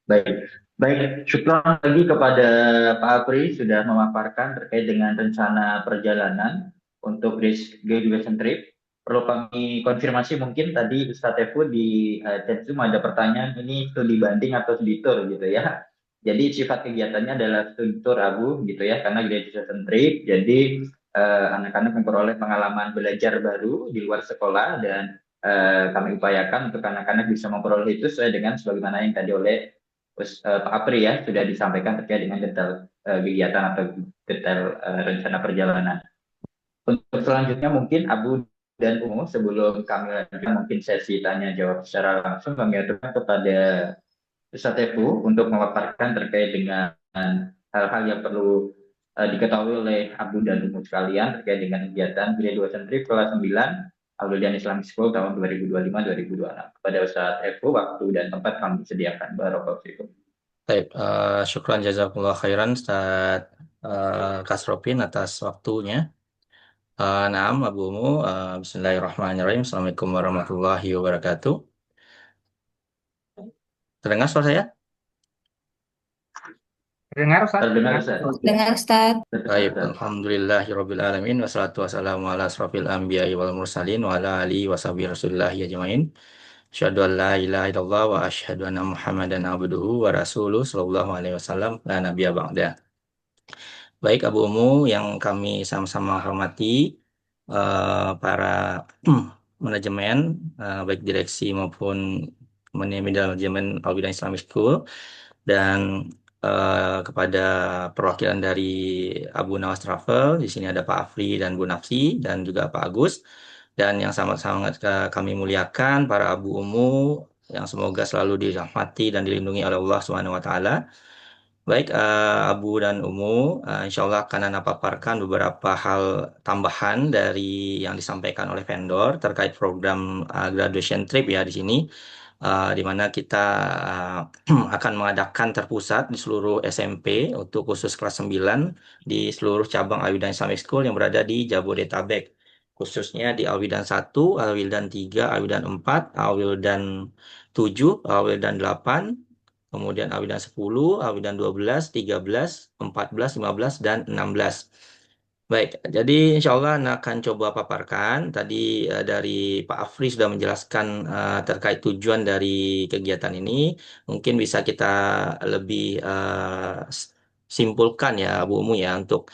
Baik, baik. Syukran lagi kepada Pak Apri sudah memaparkan terkait dengan rencana perjalanan untuk graduation trip. Perlu kami konfirmasi mungkin tadi Ustadz Tefu di chat Zoom ada pertanyaan ini studi banding atau studi tour gitu ya. Jadi sifat kegiatannya adalah studi tour Abu gitu ya karena graduation trip. Jadi anak-anak memperoleh pengalaman belajar baru di luar sekolah dan kami upayakan untuk anak-anak bisa memperoleh itu sesuai dengan sebagaimana yang tadi oleh Pak Apri ya sudah disampaikan terkait dengan detail kegiatan atau detail rencana perjalanan. Untuk selanjutnya mungkin Abu dan Umu sebelum kami lanjutkan mungkin sesi tanya jawab secara langsung kami aturkan kepada Ustadz Tefu untuk memaparkan terkait dengan hal-hal yang perlu diketahui oleh Abu dan Umu sekalian terkait dengan kegiatan graduation trip kelas 9 Al-Wildan Islamic School tahun 2025-2026. Kepada Ustadz Tefu, waktu dan tempat kami sediakan. Barakallahu fikum. Baik, syukran jazakumullah khairan Ustaz Kasropin atas waktunya. Naam, Abu Umu, Bismillahirrahmanirrahim. Assalamualaikum warahmatullahi wabarakatuh. Terdengar suara saya? Terdengar, Ustaz? Terdengar, Ustaz. Dengar Ustaz. Baik, alhamdulillahirabbil alamin wassalatu wassalamu ala asrofil anbiya'i wal mursalin wa ala alihi washabihi rasulillahi ajmain. Asyhadu an la ilaha illallah wa asyhadu anna Muhammadan abduhu wa rasuluhu sallallahu alaihi wasallam la nabiyya ba'da. Baik, Abu Umu yang kami sama-sama hormati, para manajemen, baik direksi maupun manajemen Al-Wildan Islamic School, dan kepada perwakilan dari Abu Nawas Travel, di sini ada Pak Afri dan Bu Nafsi, dan juga Pak Agus, dan yang sangat-sangat kami muliakan para Abu Umu yang semoga selalu dirahmati dan dilindungi oleh Allah Subhanahu wa Ta'ala. Baik, Abu dan Umu, insya Allah akan Anda paparkan beberapa hal tambahan dari yang disampaikan oleh vendor terkait program graduation trip ya di sini, di mana kita akan mengadakan terpusat di seluruh SMP untuk khusus kelas 9 di seluruh cabang Al-Wildan Islamic School yang berada di Jabodetabek, khususnya di Al-Wildan 1, Al-Wildan 3, Al-Wildan 4, Al-Wildan 7, Al-Wildan 8, kemudian Al-Wildan 10, Al-Wildan 12, 13, 14, 15, dan 16. Baik, jadi insya Allah Anda akan coba paparkan. Tadi dari Pak Afri sudah menjelaskan terkait tujuan dari kegiatan ini. Mungkin bisa kita lebih simpulkan ya, Bu Umu ya, untuk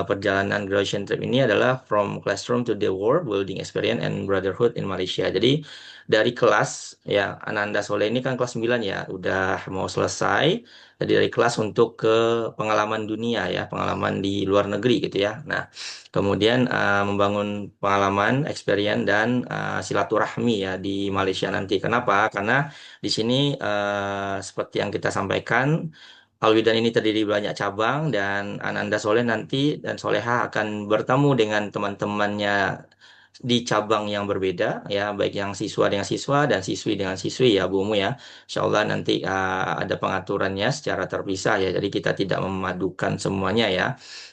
perjalanan graduation trip ini adalah from classroom to the world, building experience and brotherhood in Malaysia. Jadi dari kelas ya Ananda Soleh ini kan kelas 9 ya, udah mau selesai. Jadi dari kelas untuk ke pengalaman dunia ya, pengalaman di luar negeri gitu ya. Nah, kemudian membangun pengalaman, experience dan silaturahmi ya di Malaysia nanti. Kenapa? Karena di sini seperti yang kita sampaikan, Alwidan ini terdiri banyak cabang dan Ananda Soleh nanti dan Soleha akan bertemu dengan teman-temannya di cabang yang berbeda ya, baik yang siswa dengan siswa dan siswi dengan siswi ya Bu Mu ya. Insya Allah nanti ada pengaturannya secara terpisah ya, jadi kita tidak memadukan semuanya ya.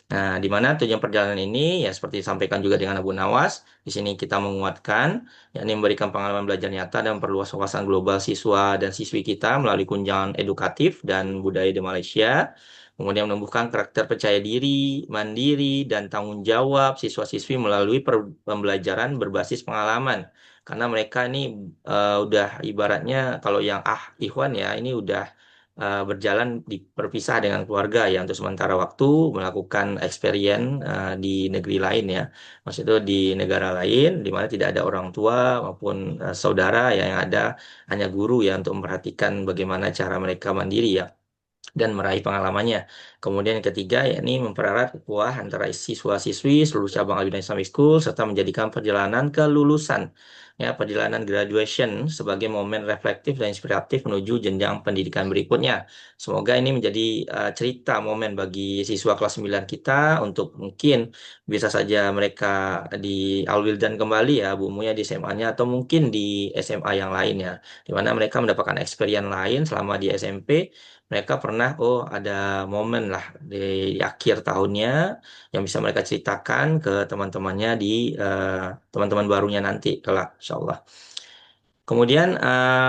Nah, di mana tujuan perjalanan ini ya seperti disampaikan juga dengan Abu Nawas, di sini kita menguatkan yakni memberikan pengalaman belajar nyata dan perluas wawasan global siswa dan siswi kita melalui kunjungan edukatif dan budaya di Malaysia. Kemudian menumbuhkan karakter percaya diri, mandiri, dan tanggung jawab siswa-siswi melalui pembelajaran berbasis pengalaman. Karena mereka ini udah ibaratnya kalau yang Ikhwan ya ini udah berjalan berpisah dengan keluarga ya untuk sementara waktu melakukan experience di negeri lain ya. Maksudnya di negara lain di mana tidak ada orang tua maupun saudara ya, yang ada hanya guru ya untuk memperhatikan bagaimana cara mereka mandiri ya dan meraih pengalamannya. Kemudian yang ketiga, yakni mempererat ukhuwah antara siswa-siswi seluruh cabang Al-Bidayah Islamic School serta menjadikan perjalanan kelulusan, ya perjalanan graduation sebagai momen reflektif dan inspiratif menuju jenjang pendidikan berikutnya. Semoga ini menjadi cerita momen bagi siswa kelas 9 kita untuk mungkin bisa saja mereka di Al-Wildan kembali ya, Bu Mu ya di SMA-nya atau mungkin di SMA yang lain ya, di mana mereka mendapatkan experience lain selama di SMP. Mereka pernah, oh ada momen lah di akhir tahunnya yang bisa mereka ceritakan ke teman-temannya di teman-teman barunya nanti kelak, insya Allah. Kemudian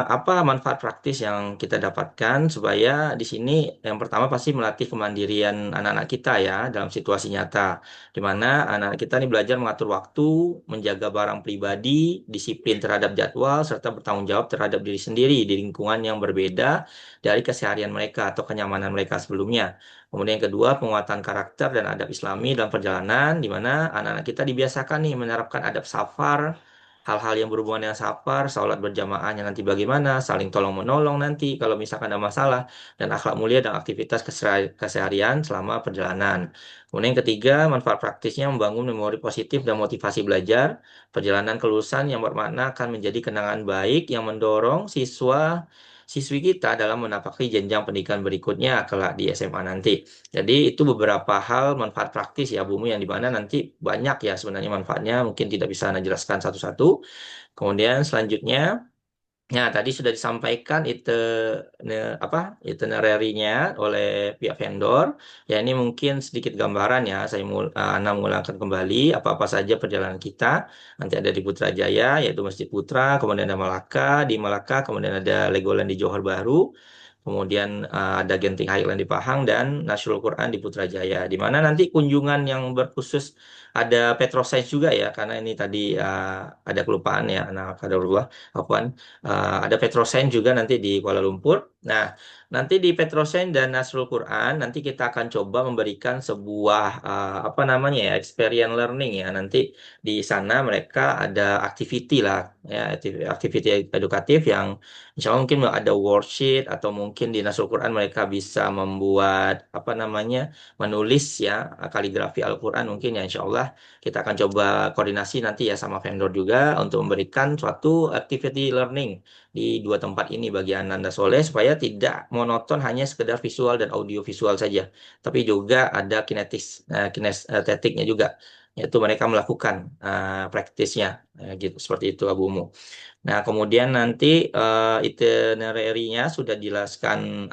apa manfaat praktis yang kita dapatkan supaya di sini yang pertama pasti melatih kemandirian anak-anak kita ya dalam situasi nyata, di mana anak-anak kita ini belajar mengatur waktu, menjaga barang pribadi, disiplin terhadap jadwal, serta bertanggung jawab terhadap diri sendiri di lingkungan yang berbeda dari keseharian mereka atau kenyamanan mereka sebelumnya. Kemudian yang kedua, penguatan karakter dan adab Islami dalam perjalanan, di mana anak-anak kita dibiasakan nih menerapkan adab safar, hal-hal yang berhubungan dengan safar, sholat berjamaahnya nanti bagaimana, saling tolong menolong nanti kalau misalkan ada masalah, dan akhlak mulia dan aktivitas keseharian selama perjalanan. Kemudian yang ketiga, manfaat praktisnya membangun memori positif dan motivasi belajar. Perjalanan kelulusan yang bermakna akan menjadi kenangan baik yang mendorong siswi kita dalam menapaki jenjang pendidikan berikutnya kelak di SMA nanti. Jadi itu beberapa hal manfaat praktis ya Bumi yang dimana nanti banyak ya sebenarnya manfaatnya, mungkin tidak bisa Anda jelaskan satu-satu. Kemudian selanjutnya, ya tadi sudah disampaikan itu apa itinerary-nya oleh pihak vendor. Ya ini mungkin sedikit gambaran ya. Anda mengulangkan kembali apa-apa saja perjalanan kita. Nanti ada di Putrajaya yaitu Masjid Putra, kemudian ada Malaka, di Malaka kemudian ada Legoland di Johor Bahru. Kemudian ada Genting Highland di Pahang dan Nasrul Quran di Putrajaya. Di mana nanti kunjungan yang berkhusus ada Petrosains juga ya, karena ini tadi ada kelupaan ya, anak kadarullah, Afwan. Ada Petrosains juga nanti di Kuala Lumpur. Nah, nanti di Petrosains dan Nasrul Quran nanti kita akan coba memberikan sebuah apa namanya ya, experience learning ya. Nanti di sana mereka ada activity lah ya, activity edukatif yang insya Allah mungkin ada worksheet atau mungkin di Nasrul Quran mereka bisa membuat apa namanya menulis ya kaligrafi Al-Quran mungkin ya, insya Allah kita akan coba koordinasi nanti ya sama vendor juga untuk memberikan suatu activity learning di dua tempat ini bagi Ananda Soleh supaya tidak monoton hanya sekedar visual dan audio visual saja, tapi juga ada kinestetiknya juga, yaitu mereka melakukan praktisnya gitu seperti itu Abu Mu. Nah, kemudian nanti itinerary-nya sudah dijelaskan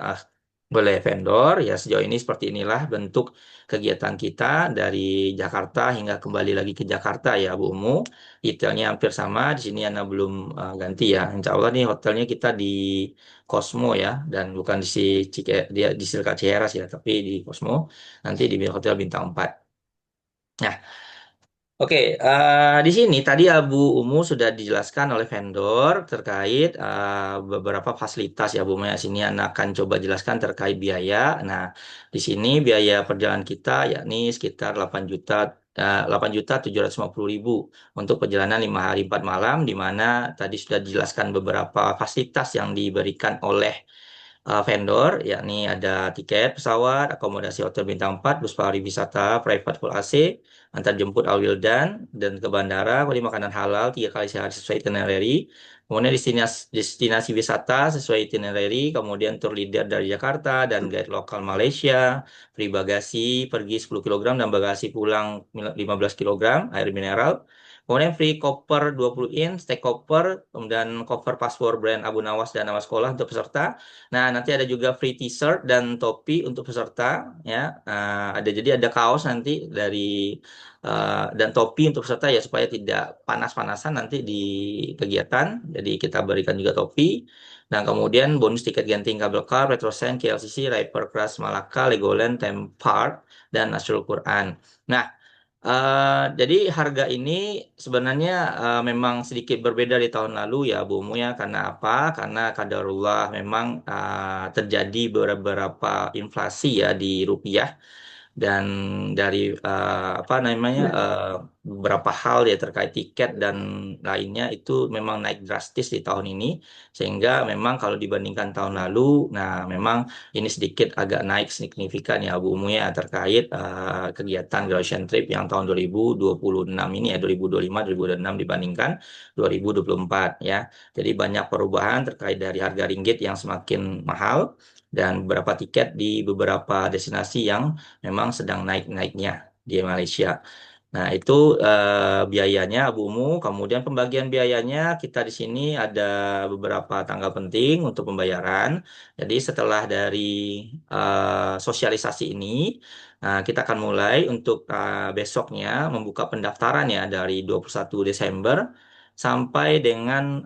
oleh vendor. Ya, sejauh ini seperti inilah bentuk kegiatan kita dari Jakarta hingga kembali lagi ke Jakarta ya, Bu Umu. Detailnya hampir sama. Di sini Anda belum ganti ya. Insya Allah nih hotelnya kita di Cosmo ya, dan bukan di dia di Silka Ciheras ya, tapi di Cosmo. Nanti di Hotel Bintang 4. Nah, oke, di sini tadi Abu Umu sudah dijelaskan oleh vendor terkait beberapa fasilitas ya Bu Umu. Ya, sini Anda akan coba jelaskan terkait biaya. Nah, di sini biaya perjalanan kita yakni sekitar 8 juta 8.750.000 untuk perjalanan 5 hari 4 malam, di mana tadi sudah dijelaskan beberapa fasilitas yang diberikan oleh vendor, yakni ada tiket pesawat, akomodasi hotel bintang 4, bus pariwisata, private full AC, antar jemput Alwildan, dan ke bandara, beli makanan halal 3 kali sehari sesuai itinerary. Kemudian destinasi wisata sesuai itinerary, kemudian tour leader dari Jakarta dan guide lokal Malaysia, free bagasi pergi 10 kilogram dan bagasi pulang 15 kilogram air mineral. Kemudian free koper 20 in, stack koper, kemudian cover paspor brand Abu Nawas dan nama sekolah untuk peserta. Nah, nanti ada juga free t-shirt dan topi untuk peserta, ya. Jadi ada kaos nanti dan topi untuk peserta ya supaya tidak panas-panasan nanti di kegiatan. Jadi kita berikan juga topi. Nah, kemudian bonus tiket Genting Kabel Car, Petrosen, KLCC, Hypercross Malaka, Legoland, Theme Park, dan Nasrul Quran. Nah, jadi harga ini sebenarnya memang sedikit berbeda di tahun lalu ya Bu Mu ya. Karena apa? Karena kadarullah memang terjadi beberapa inflasi ya di rupiah, dan dari apa namanya beberapa hal ya terkait tiket dan lainnya itu memang naik drastis di tahun ini, sehingga memang kalau dibandingkan tahun lalu, nah memang ini sedikit agak naik signifikan ya Bu Mu ya, terkait kegiatan graduation trip yang tahun 2026 ini ya, 2025 2026 dibandingkan 2024 ya. Jadi banyak perubahan terkait dari harga ringgit yang semakin mahal dan beberapa tiket di beberapa destinasi yang memang sedang naik-naiknya di Malaysia. Nah, itu biayanya Bu Mu. Kemudian pembagian biayanya kita di sini ada beberapa tanggal penting untuk pembayaran. Jadi setelah dari sosialisasi ini, kita akan mulai untuk besoknya membuka pendaftaran ya dari 21 Desember sampai dengan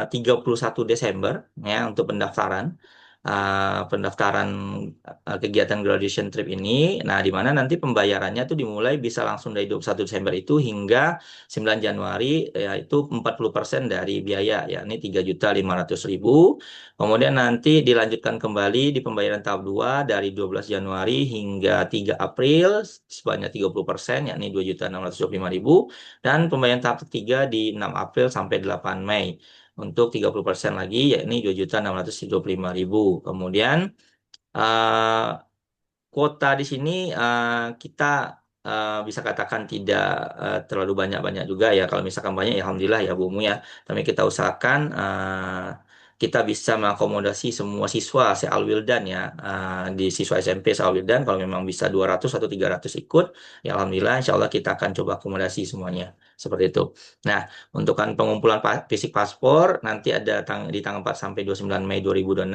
31 Desember ya untuk pendaftaran kegiatan graduation trip ini. Nah, di mana nanti pembayarannya tuh dimulai bisa langsung dari 21 Desember itu hingga 9 Januari, yaitu 40% dari biaya, yakni 3.500.000. Kemudian nanti dilanjutkan kembali di pembayaran tahap 2 dari 12 Januari hingga 3 April sebanyak 30%, yakni 2.625.000. Dan pembayaran tahap ketiga di 6 April sampai 8 Mei untuk 30% lagi, yakni 2.625.000. Kemudian eh, kuota di sini kita bisa katakan tidak terlalu banyak-banyak juga ya. Kalau misalkan banyak, ya alhamdulillah ya Bu Mu ya. Tapi kita usahakan kita bisa mengakomodasi semua siswa se-Alwildan ya, di siswa SMP se-Alwildan. Kalau memang bisa 200 atau 300 ikut, ya alhamdulillah insya Allah kita akan coba akomodasi semuanya. Seperti itu. Nah, untuk kan pengumpulan fisik paspor nanti ada di tanggal 4 sampai 29 Mei 2026.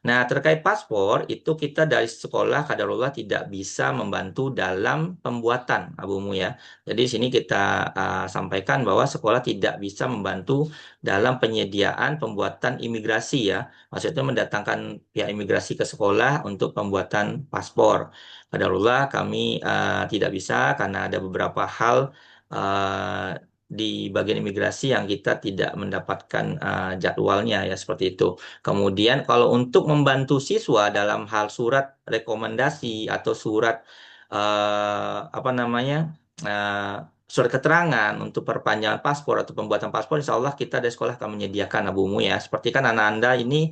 Nah, terkait paspor itu kita dari sekolah kadarullah tidak bisa membantu dalam pembuatan Abu Mu ya. Jadi di sini kita sampaikan bahwa sekolah tidak bisa membantu dalam penyediaan pembuatan imigrasi ya. Maksudnya mendatangkan pihak imigrasi ke sekolah untuk pembuatan paspor. Kadarullah kami tidak bisa karena ada beberapa hal di bagian imigrasi yang kita tidak mendapatkan jadwalnya ya, seperti itu. Kemudian kalau untuk membantu siswa dalam hal surat rekomendasi atau surat apa namanya eh, surat keterangan untuk perpanjangan paspor atau pembuatan paspor, insya Allah kita dari sekolah akan menyediakan Abu Mu ya. Seperti kan anak Anda ini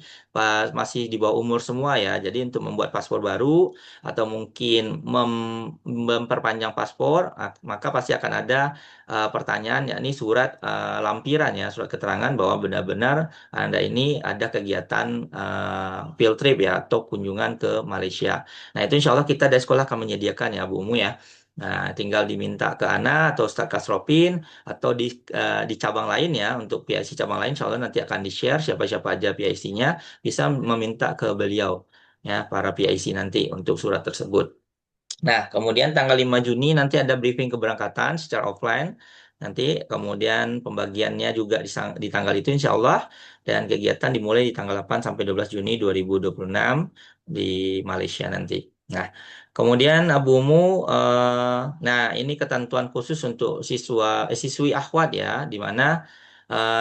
masih di bawah umur semua ya. Jadi untuk membuat paspor baru atau mungkin memperpanjang paspor, maka pasti akan ada pertanyaan yakni surat lampiran ya, surat keterangan bahwa benar-benar Anda ini ada kegiatan field trip ya atau kunjungan ke Malaysia. Nah, itu insya Allah kita dari sekolah akan menyediakan ya Bu Umu ya. Nah, tinggal diminta ke Ana atau Ustaz Kasropin atau di cabang lain ya, untuk PIC cabang lain insya Allah nanti akan di-share siapa-siapa aja PIC-nya, bisa meminta ke beliau ya, para PIC nanti untuk surat tersebut. Nah, kemudian tanggal 5 Juni nanti ada briefing keberangkatan secara offline. Nanti kemudian pembagiannya juga di tanggal itu insya Allah. Dan kegiatan dimulai di tanggal 8 sampai 12 Juni 2026 di Malaysia nanti. Nah, kemudian Abumu, nah ini ketentuan khusus untuk siswi akhwat ya, di mana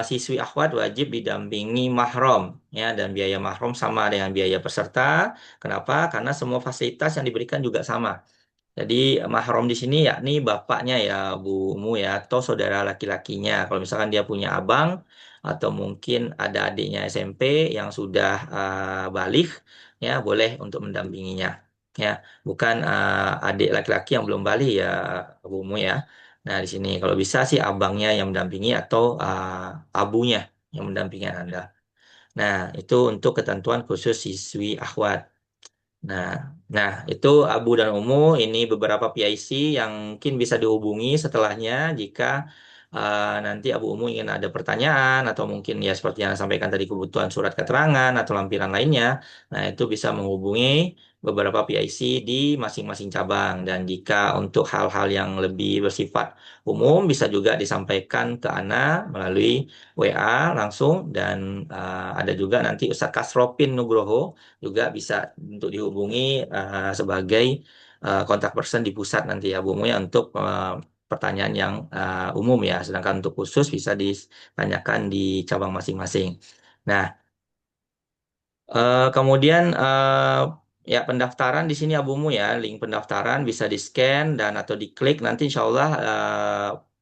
siswi akhwat wajib didampingi mahram ya, dan biaya mahram sama dengan biaya peserta. Kenapa? Karena semua fasilitas yang diberikan juga sama. Jadi mahram di sini yakni bapaknya ya Bu Umu ya atau saudara laki-lakinya. Kalau misalkan dia punya abang atau mungkin ada adiknya SMP yang sudah balik ya boleh untuk mendampinginya ya. Bukan adik laki-laki yang belum balik ya Bu Umu ya. Nah, di sini kalau bisa sih abangnya yang mendampingi atau abunya yang mendampingi Anda. Nah, itu untuk ketentuan khusus siswi akhwat. Nah, itu Abu dan Umu ini beberapa PIC yang mungkin bisa dihubungi setelahnya jika nanti Abu Umu ingin ada pertanyaan atau mungkin ya seperti yang sampaikan tadi kebutuhan surat keterangan atau lampiran lainnya. Nah, itu bisa menghubungi beberapa PIC di masing-masing cabang dan jika untuk hal-hal yang lebih bersifat umum bisa juga disampaikan ke Ana melalui WA langsung dan ada juga nanti Ustadz Kasropin Nugroho juga bisa untuk dihubungi sebagai kontak person di pusat nanti ya Bu Mu ya untuk pertanyaan yang umum ya. Sedangkan untuk khusus bisa ditanyakan di cabang masing-masing. Nah, kemudian ya pendaftaran di sini Abumu ya, link pendaftaran bisa di-scan dan atau diklik nanti insya Allah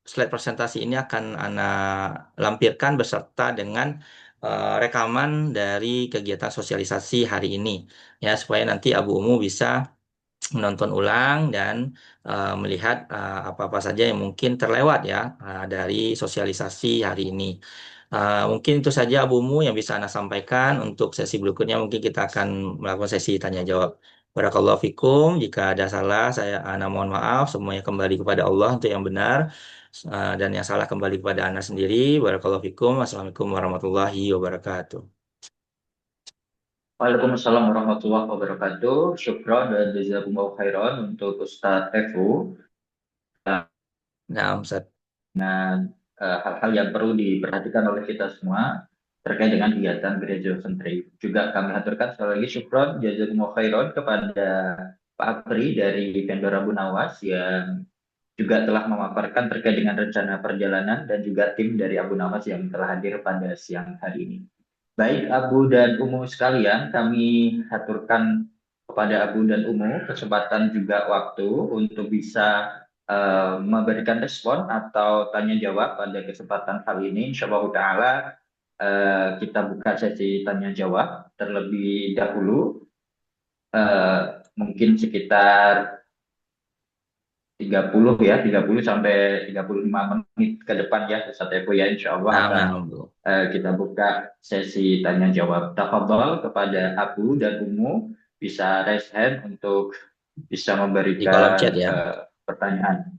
slide presentasi ini akan Ana lampirkan beserta dengan rekaman dari kegiatan sosialisasi hari ini ya supaya nanti Abumu bisa menonton ulang dan melihat apa-apa saja yang mungkin terlewat ya dari sosialisasi hari ini. Mungkin itu saja Abumu yang bisa Anda sampaikan. Untuk sesi berikutnya mungkin kita akan melakukan sesi tanya jawab. Barakallahu fikum. Jika ada salah, Ana mohon maaf. Semuanya kembali kepada Allah untuk yang benar. Dan yang salah kembali kepada Anda sendiri. Barakallahu fikum. Assalamualaikum warahmatullahi wabarakatuh. Waalaikumsalam warahmatullahi wabarakatuh. Syukron dan jazakumullah khairan untuk Ustadz Evo. Nah, Ustaz. Hal-hal yang perlu diperhatikan oleh kita semua terkait dengan kegiatan gereja sentri. Juga kami aturkan sekali lagi syukron jazakumullah khairan kepada Pak Apri dari vendor Abu Nawas yang juga telah memaparkan terkait dengan rencana perjalanan dan juga tim dari Abu Nawas yang telah hadir pada siang hari ini. Baik Abu dan Umu sekalian, kami aturkan kepada Abu dan Umu kesempatan juga waktu untuk bisa memberikan respon atau tanya jawab pada kesempatan kali ini. Insyaallah Ta'ala kita buka sesi tanya jawab terlebih dahulu. Mungkin sekitar 30 ya, 30 sampai 35 menit ke depan ya Ustaz Evo ya, insya Allah akan kita buka sesi tanya jawab. Tafadhol kepada Abu dan Umu bisa raise hand untuk bisa memberikan di kolom chat ya. Pertanyaan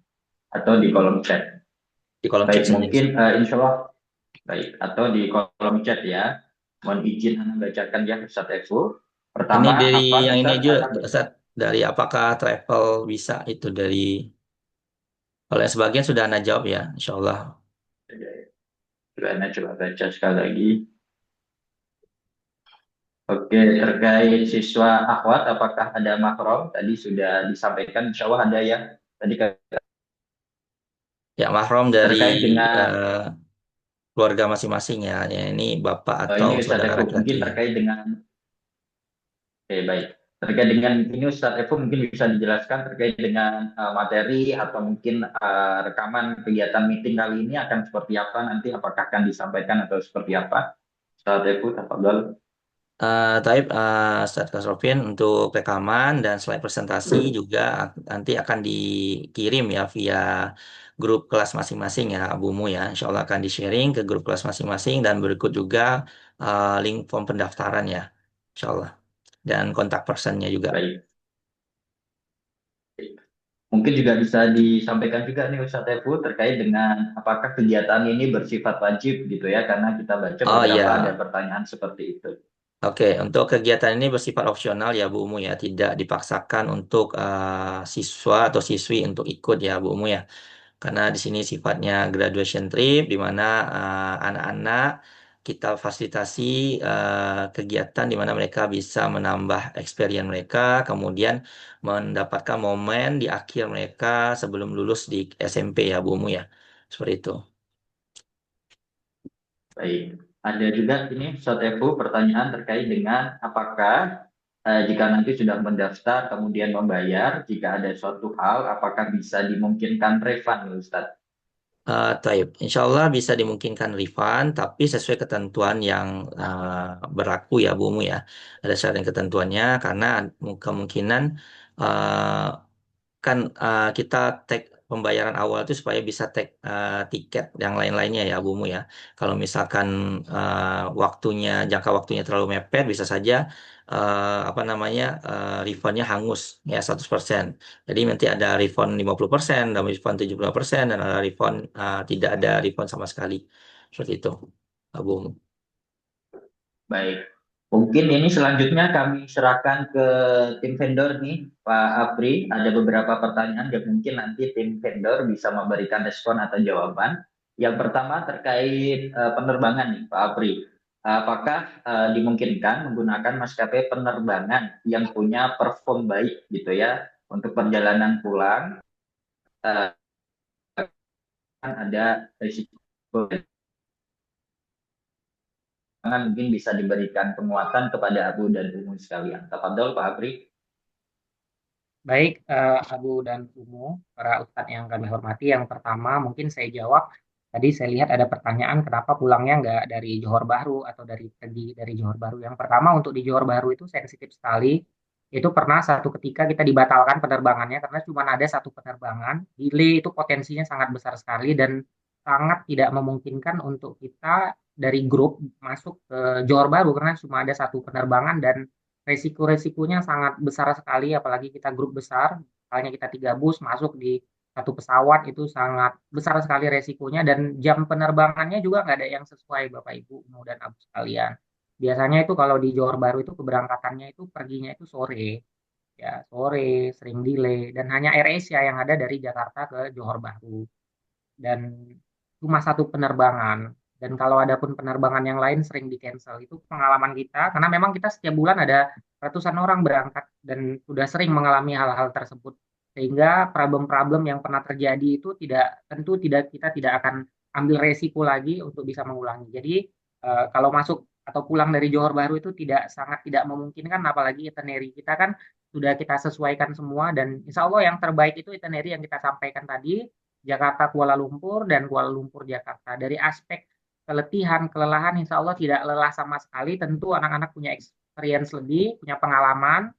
atau di kolom chat. Di kolom baik, chat mungkin insya Allah baik atau di kolom chat ya. Mohon izin Anda bacakan ya Ustaz Evo. Pertama, ini dari apa yang Ustaz, ini juga Ustaz, dari apakah travel bisa itu dari kalau yang sebagian sudah Anda jawab ya, insya Allah. Coba baca sekali lagi. Oke, terkait siswa akhwat, apakah ada mahram? Tadi sudah disampaikan, insya Allah ada ya. Tadi Ya, mahram dari terkait dengan keluarga masing-masing ya. Ya, ini bapak atau ini Ustaz saudara Evo, mungkin laki-laki. terkait dengan, oke baik. Terkait dengan ini Ustaz Evo mungkin bisa dijelaskan terkait dengan materi atau mungkin rekaman kegiatan meeting kali ini akan seperti apa nanti, apakah akan disampaikan atau seperti apa? Ustaz Evo, tafadhol. Taib Ustaz Kasrofin untuk rekaman dan slide presentasi juga nanti akan dikirim ya via grup kelas masing-masing ya Abumu ya. Insya Allah akan di-sharing ke grup kelas masing-masing dan berikut juga link form pendaftaran ya. Insya Allah. Dan kontak personnya juga. Baik. Mungkin juga bisa disampaikan juga nih Ustadz Evo terkait dengan apakah kegiatan ini bersifat wajib gitu ya, karena kita baca Oh beberapa ada iya. pertanyaan seperti itu. Oke, untuk kegiatan ini bersifat opsional ya Bu Umu ya, tidak dipaksakan untuk siswa atau siswi untuk ikut ya Bu Umu ya. Karena di sini sifatnya graduation trip di mana anak-anak kita fasilitasi kegiatan di mana mereka bisa menambah experience mereka, kemudian mendapatkan momen di akhir mereka sebelum lulus di SMP ya Bu Umu ya. Seperti itu. Baik, ada juga ini Ustadz Evo pertanyaan terkait dengan apakah jika nanti sudah mendaftar kemudian membayar, jika ada suatu hal, apakah bisa dimungkinkan refund, Ustadz? Taib. Insya Allah bisa dimungkinkan refund, tapi sesuai ketentuan yang berlaku ya, Bumu ya. Ada syarat dan ketentuannya, karena kemungkinan uh, kan kita tag pembayaran awal itu supaya bisa tag tiket yang lain-lainnya ya, Bumu ya. Kalau misalkan jangka waktunya terlalu mepet, bisa saja apa namanya refundnya hangus ya 100%. Jadi nanti ada refund 50%, ada refund 75%, dan ada refund tidak ada refund sama sekali. Seperti itu, Bumu. Baik, mungkin ini selanjutnya kami serahkan ke tim vendor nih, Pak Apri. Ada beberapa pertanyaan yang mungkin nanti tim vendor bisa memberikan respon atau jawaban. Yang pertama terkait penerbangan nih, Pak Apri. Apakah dimungkinkan menggunakan maskapai penerbangan yang punya perform baik gitu ya untuk perjalanan pulang? eh, kan ada risiko mungkin bisa diberikan penguatan kepada Abu dan Umu sekalian. Tafadhol Pak Apri. Baik, Abu dan Umu, para ustadz yang kami hormati, yang pertama mungkin saya jawab. Tadi saya lihat ada pertanyaan kenapa pulangnya nggak dari Johor Bahru atau pergi dari Johor Bahru. Yang pertama untuk di Johor Bahru itu sensitif sekali. Itu pernah satu ketika kita dibatalkan penerbangannya karena cuma ada satu penerbangan. Delay itu potensinya sangat besar sekali dan sangat tidak memungkinkan untuk kita dari grup masuk ke Johor Bahru karena cuma ada satu penerbangan dan resiko-resikonya sangat besar sekali, apalagi kita grup besar, misalnya kita 3 bus masuk di satu pesawat itu sangat besar sekali resikonya dan jam penerbangannya juga nggak ada yang sesuai Bapak Ibu Mu dan Abu sekalian. Biasanya itu kalau di Johor Bahru itu keberangkatannya itu perginya itu sore, ya sore, sering delay dan hanya AirAsia yang ada dari Jakarta ke Johor Bahru dan cuma satu penerbangan. Dan kalau ada pun penerbangan yang lain sering di cancel. Itu pengalaman kita, karena memang kita setiap bulan ada ratusan orang berangkat dan sudah sering mengalami hal-hal tersebut. Sehingga problem-problem yang pernah terjadi itu kita tidak akan ambil resiko lagi untuk bisa mengulangi. Jadi kalau masuk atau pulang dari Johor Bahru itu sangat tidak memungkinkan, apalagi itinerary kita kan sudah kita sesuaikan semua dan insya Allah yang terbaik itu itinerary yang kita sampaikan tadi Jakarta Kuala Lumpur dan Kuala Lumpur Jakarta. Dari aspek keletihan, kelelahan, insya Allah tidak lelah sama sekali. Tentu anak-anak punya experience lebih, punya pengalaman.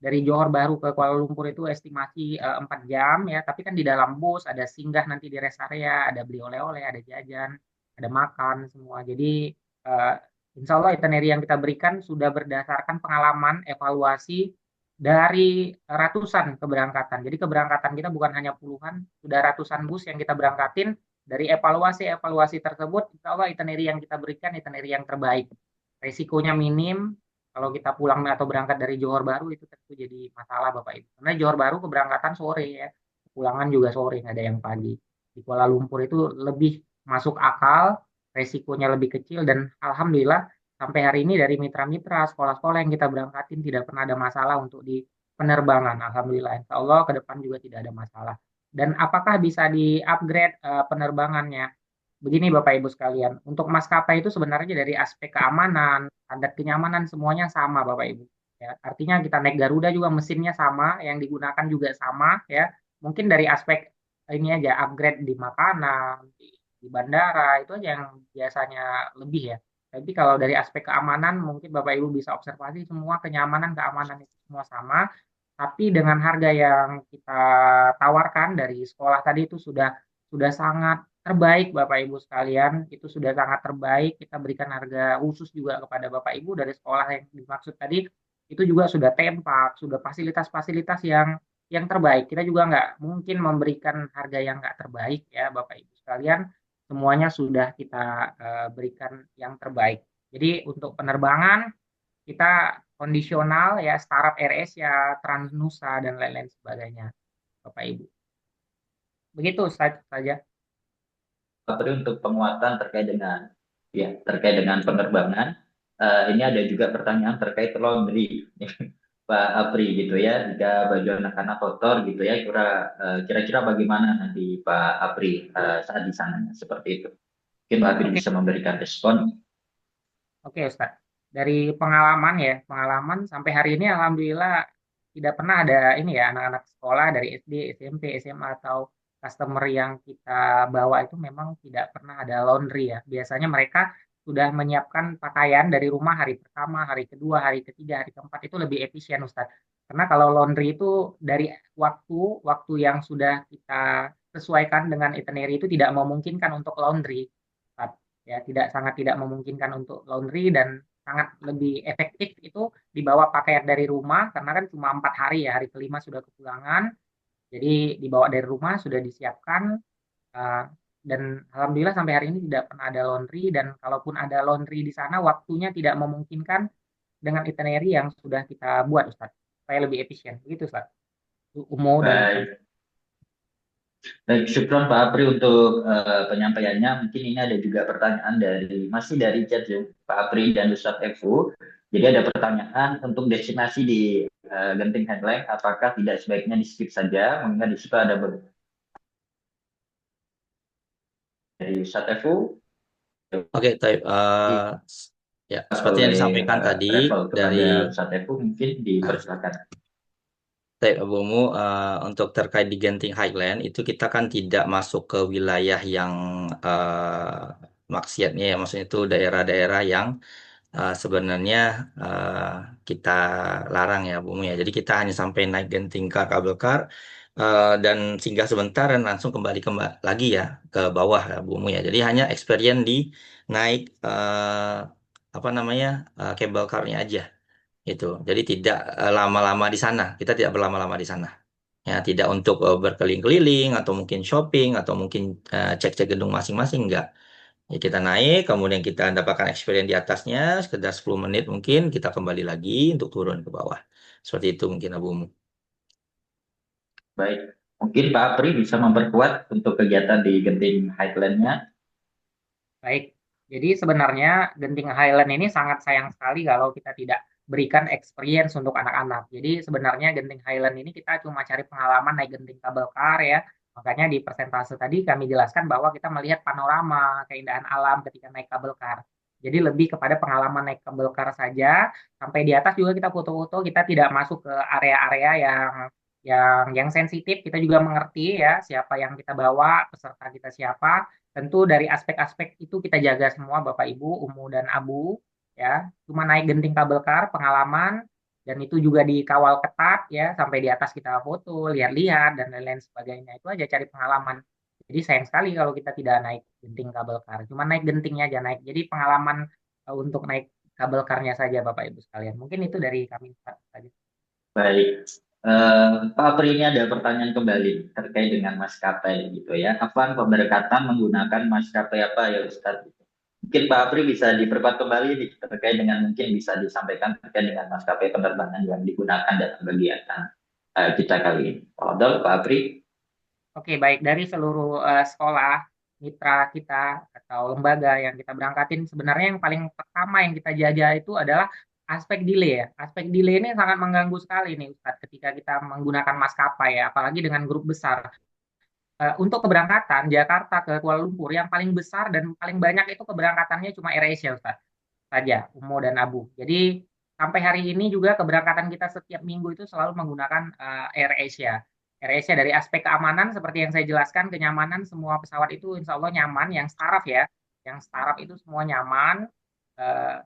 Dari Johor Bahru ke Kuala Lumpur itu estimasi 4 jam ya, tapi kan di dalam bus ada singgah nanti di rest area, ada beli oleh-oleh, ada jajan, ada makan semua. Jadi uh, insya Allah itinerary yang kita berikan sudah berdasarkan pengalaman evaluasi dari ratusan keberangkatan. Jadi keberangkatan kita bukan hanya puluhan, sudah ratusan bus yang kita berangkatin. Dari evaluasi-evaluasi tersebut, insya Allah itinerary yang kita berikan itinerary yang terbaik. Resikonya minim, kalau kita pulang atau berangkat dari Johor Bahru itu tentu jadi masalah Bapak Ibu. Karena Johor Bahru keberangkatan sore ya, pulangan juga sore, nggak ada yang pagi. Di Kuala Lumpur itu lebih masuk akal, resikonya lebih kecil dan alhamdulillah sampai hari ini dari mitra-mitra sekolah-sekolah yang kita berangkatin tidak pernah ada masalah untuk di penerbangan. Alhamdulillah, insya Allah ke depan juga tidak ada masalah. Dan apakah bisa di-upgrade penerbangannya? Begini Bapak Ibu sekalian, untuk maskapai itu sebenarnya dari aspek keamanan, standar kenyamanan semuanya sama Bapak Ibu. Ya, artinya kita naik Garuda juga mesinnya sama, yang digunakan juga sama ya. Mungkin dari aspek ini aja upgrade di makanan, di bandara itu aja yang biasanya lebih ya. Tapi kalau dari aspek keamanan mungkin Bapak Ibu bisa observasi semua kenyamanan keamanan itu semua sama. Tapi dengan harga yang kita tawarkan dari sekolah tadi itu sudah sangat terbaik Bapak Ibu sekalian. Itu sudah sangat terbaik. Kita berikan harga khusus juga kepada Bapak Ibu dari sekolah yang dimaksud tadi. Itu juga sudah tempak, sudah fasilitas-fasilitas yang terbaik. Kita juga nggak mungkin memberikan harga yang nggak terbaik ya Bapak Ibu sekalian. Semuanya sudah kita berikan yang terbaik. Jadi untuk penerbangan kita kondisional ya startup AirAsia, Transnusa dan lain-lain sebagainya, Bapak Ibu. Begitu saja. Tapi untuk penguatan terkait dengan penerbangan, ini ada juga pertanyaan terkait laundry, Pak Apri gitu ya. Jika baju anak-anak kotor gitu ya, kira-kira bagaimana nanti Pak Apri saat di sana seperti itu? Mungkin Pak Apri bisa memberikan respon. Oke, Ustaz. dari pengalaman ya, pengalaman sampai hari ini alhamdulillah tidak pernah ada ini ya anak-anak sekolah dari SD, SMP, SMA atau customer yang kita bawa itu memang tidak pernah ada laundry ya. Biasanya mereka sudah menyiapkan pakaian dari rumah hari pertama, hari kedua, hari ketiga, hari keempat itu lebih efisien Ustadz. Karena kalau laundry itu dari waktu yang sudah kita sesuaikan dengan itinerary itu tidak memungkinkan untuk laundry. Ustadz. Ya, sangat tidak memungkinkan untuk laundry dan sangat lebih efektif itu dibawa pakaian dari rumah karena kan cuma 4 hari ya, hari kelima sudah kepulangan, jadi dibawa dari rumah sudah disiapkan, eh, dan alhamdulillah sampai hari ini tidak pernah ada laundry, dan kalaupun ada laundry di sana waktunya tidak memungkinkan dengan itinerary yang sudah kita buat Ustaz, supaya lebih efisien begitu Ustaz. Umu dan Baik. Baik, syukron Pak Apri untuk penyampaiannya. Mungkin ini ada juga pertanyaan masih dari chat Zoom, Pak Apri dan Ustadz Efu. Jadi ada pertanyaan untuk destinasi di Genting Highland, apakah tidak sebaiknya di skip saja, mengingat di situ ada dari Ustadz Efu Oke, ya seperti yang oleh disampaikan tadi travel kepada dari Ustadz Efu, mungkin dipersilakan. Abumu, untuk terkait di Genting Highland itu kita kan tidak masuk ke wilayah yang maksiatnya ya, maksudnya itu daerah-daerah yang sebenarnya kita larang ya Bumi ya. Jadi kita hanya sampai naik Genting Car, Cable Car, dan singgah sebentar dan langsung kembali lagi ya ke bawah ya Bumi ya. Jadi hanya experience di naik apa namanya cable car-nya aja itu. Jadi tidak lama-lama di sana. Kita tidak berlama-lama di sana. Ya, tidak untuk berkeliling-keliling atau mungkin shopping atau mungkin cek-cek gedung masing-masing enggak. Ya, kita naik, kemudian kita dapatkan experience di atasnya, sekedar 10 menit mungkin, kita kembali lagi untuk turun ke bawah. Seperti itu mungkin Abumu. Baik, mungkin Pak Apri bisa memperkuat untuk kegiatan di Genting Highland-nya. baik, jadi sebenarnya Genting Highland ini sangat sayang sekali kalau kita tidak berikan experience untuk anak-anak. Jadi sebenarnya Genting Highland ini kita cuma cari pengalaman naik Genting Cable Car ya. Makanya di persentase tadi kami jelaskan bahwa kita melihat panorama, keindahan alam ketika naik kabel car. Jadi lebih kepada pengalaman naik kabel car saja. Sampai di atas juga kita foto-foto, kita tidak masuk ke area-area yang sensitif. Kita juga mengerti ya siapa yang kita bawa, peserta kita siapa. Tentu dari aspek-aspek itu kita jaga semua Bapak Ibu, Umu dan Abu ya. Cuma naik genting kabel car pengalaman, dan itu juga dikawal ketat ya, sampai di atas kita foto, lihat-lihat dan lain-lain sebagainya. Itu aja cari pengalaman. Jadi sayang sekali kalau kita tidak naik genting kabel car. Cuma naik gentingnya aja naik. Jadi pengalaman untuk naik kabel karnya saja Bapak Ibu sekalian. Mungkin itu dari kami Pak tadi. Baik, Pak Apri, ini ada pertanyaan kembali terkait dengan maskapai gitu ya. Kapan pemberkatan menggunakan maskapai apa ya Ustadz? Mungkin Pak Apri bisa diperkuat kembali terkait dengan mungkin bisa disampaikan terkait dengan maskapai penerbangan yang digunakan dalam kegiatan kita kali ini. Fadhol, Pak Apri. Oke, baik. Dari seluruh sekolah mitra kita atau lembaga yang kita berangkatin, sebenarnya yang paling pertama yang kita jaga itu adalah aspek delay ya. Aspek delay ini sangat mengganggu sekali nih Ustadz ketika kita menggunakan maskapai ya, apalagi dengan grup besar. Untuk keberangkatan Jakarta ke Kuala Lumpur yang paling besar dan paling banyak itu keberangkatannya cuma AirAsia Ustadz saja, Umo dan Abu. Jadi sampai hari ini juga keberangkatan kita setiap minggu itu selalu menggunakan AirAsia. AirAsia dari aspek keamanan seperti yang saya jelaskan, kenyamanan semua pesawat itu insya Allah nyaman, yang startup ya, yang startup itu semua nyaman. Uh,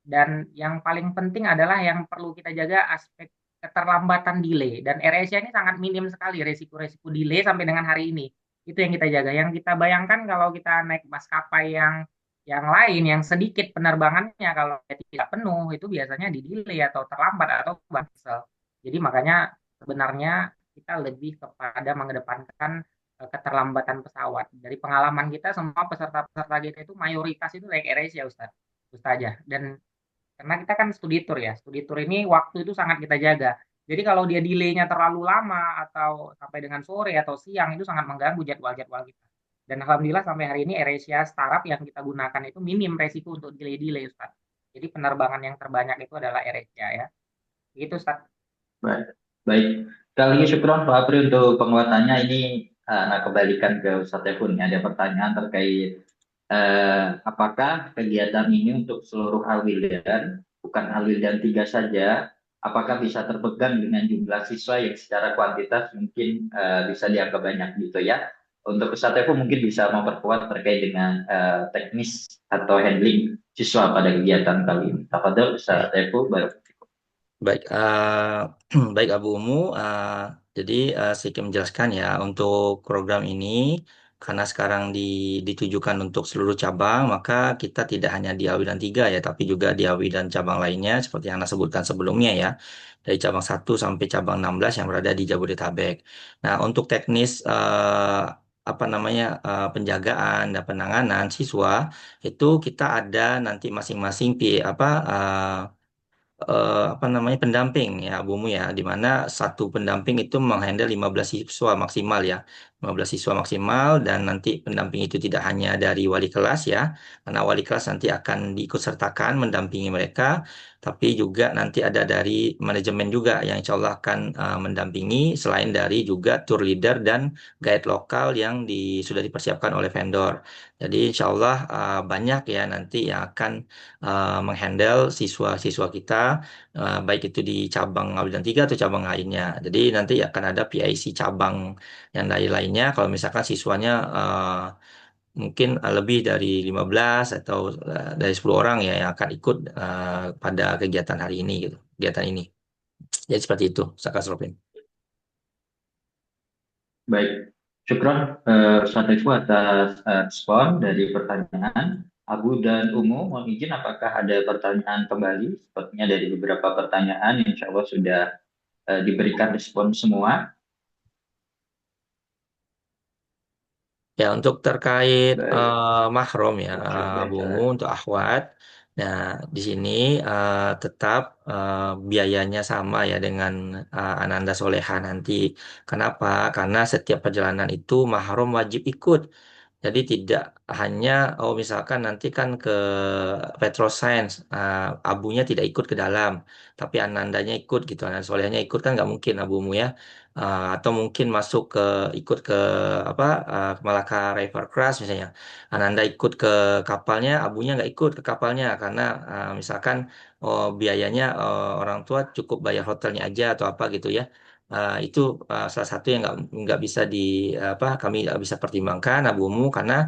dan yang paling penting adalah yang perlu kita jaga aspek keterlambatan delay. Dan AirAsia ini sangat minim sekali resiko-resiko delay sampai dengan hari ini. Itu yang kita jaga. Yang kita bayangkan kalau kita naik maskapai yang lain, yang sedikit penerbangannya, kalau tidak penuh, itu biasanya di delay atau terlambat atau cancel. Jadi makanya sebenarnya kita lebih kepada mengedepankan keterlambatan pesawat. Dari pengalaman kita, semua peserta-peserta kita itu mayoritas itu naik AirAsia, Ustaz. Ustazah. Dan karena kita kan studi tour ya, studi tour ini waktu itu sangat kita jaga. Jadi kalau dia delay-nya terlalu lama atau sampai dengan sore atau siang itu sangat mengganggu jadwal-jadwal kita. Dan alhamdulillah sampai hari ini AirAsia startup yang kita gunakan itu minim resiko untuk delay-delay Ustaz. Jadi penerbangan yang terbanyak itu adalah AirAsia ya. Itu Ustaz. Baik, baik. Sekali lagi syukron Pak Apri untuk penguatannya. Ini kembalikan ke Ustadz Efun. Ada pertanyaan terkait apakah kegiatan ini untuk seluruh alwilan bukan alil dan tiga saja, apakah bisa terpegang dengan jumlah siswa yang secara kuantitas mungkin bisa dianggap banyak gitu ya. Untuk Ustadz Tefu mungkin bisa memperkuat terkait dengan teknis atau handling siswa pada kegiatan kali ini. Tafadhol Ustadz Tefu, baru. Baik, baik Abu Umu. Jadi sedikit menjelaskan ya untuk program ini karena sekarang ditujukan untuk seluruh cabang, maka kita tidak hanya di AWI dan 3 ya, tapi juga di AWI dan cabang lainnya seperti yang Anda sebutkan sebelumnya ya, dari cabang 1 sampai cabang 16 yang berada di Jabodetabek. Nah, untuk teknis apa namanya penjagaan dan penanganan siswa itu kita ada nanti masing-masing apa namanya pendamping ya Bumu ya, di mana satu pendamping itu menghandle 15 siswa maksimal ya, 15 siswa maksimal, dan nanti pendamping itu tidak hanya dari wali kelas ya, karena wali kelas nanti akan diikut sertakan mendampingi mereka, tapi juga nanti ada dari manajemen juga yang insya Allah akan mendampingi, selain dari juga tour leader dan guide lokal yang sudah dipersiapkan oleh vendor. Jadi insya Allah banyak ya nanti yang akan menghandle siswa-siswa kita, baik itu di cabang Ngawi 3 atau cabang lainnya. Jadi nanti akan ada PIC cabang yang lain-lainnya. Kalau misalkan siswanya mungkin lebih dari 15 atau dari 10 orang ya yang akan ikut pada kegiatan hari ini gitu, kegiatan ini. Jadi seperti itu, Saka Sropin. Baik, syukron Ustaz Tefu atas respon dari pertanyaan. Abu dan Umu, mohon izin apakah ada pertanyaan kembali? Sepertinya dari beberapa pertanyaan, insya Allah sudah diberikan respon semua. Ya, untuk terkait Baik, mahram ya, sudah. Bumu untuk akhwat. Nah, di sini tetap biayanya sama ya dengan Ananda Soleha nanti. Kenapa? Karena setiap perjalanan itu mahram wajib ikut. Jadi tidak hanya, oh misalkan nanti kan ke Petroscience, abunya tidak ikut ke dalam, tapi Anandanya ikut gitu, Ananda Solehnya ikut kan nggak mungkin abumu ya. Atau mungkin masuk ikut ke apa Malaka River Cruise misalnya, Ananda ikut ke kapalnya, abunya nggak ikut ke kapalnya karena misalkan oh biayanya orang tua cukup bayar hotelnya aja atau apa gitu ya. Itu salah satu yang nggak bisa kami nggak bisa pertimbangkan abumu karena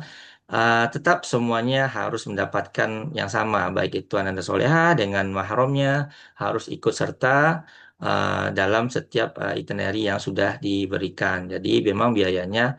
tetap semuanya harus mendapatkan yang sama, baik itu Ananda Soleha dengan mahramnya harus ikut serta dalam setiap itinerary yang sudah diberikan. Jadi memang biayanya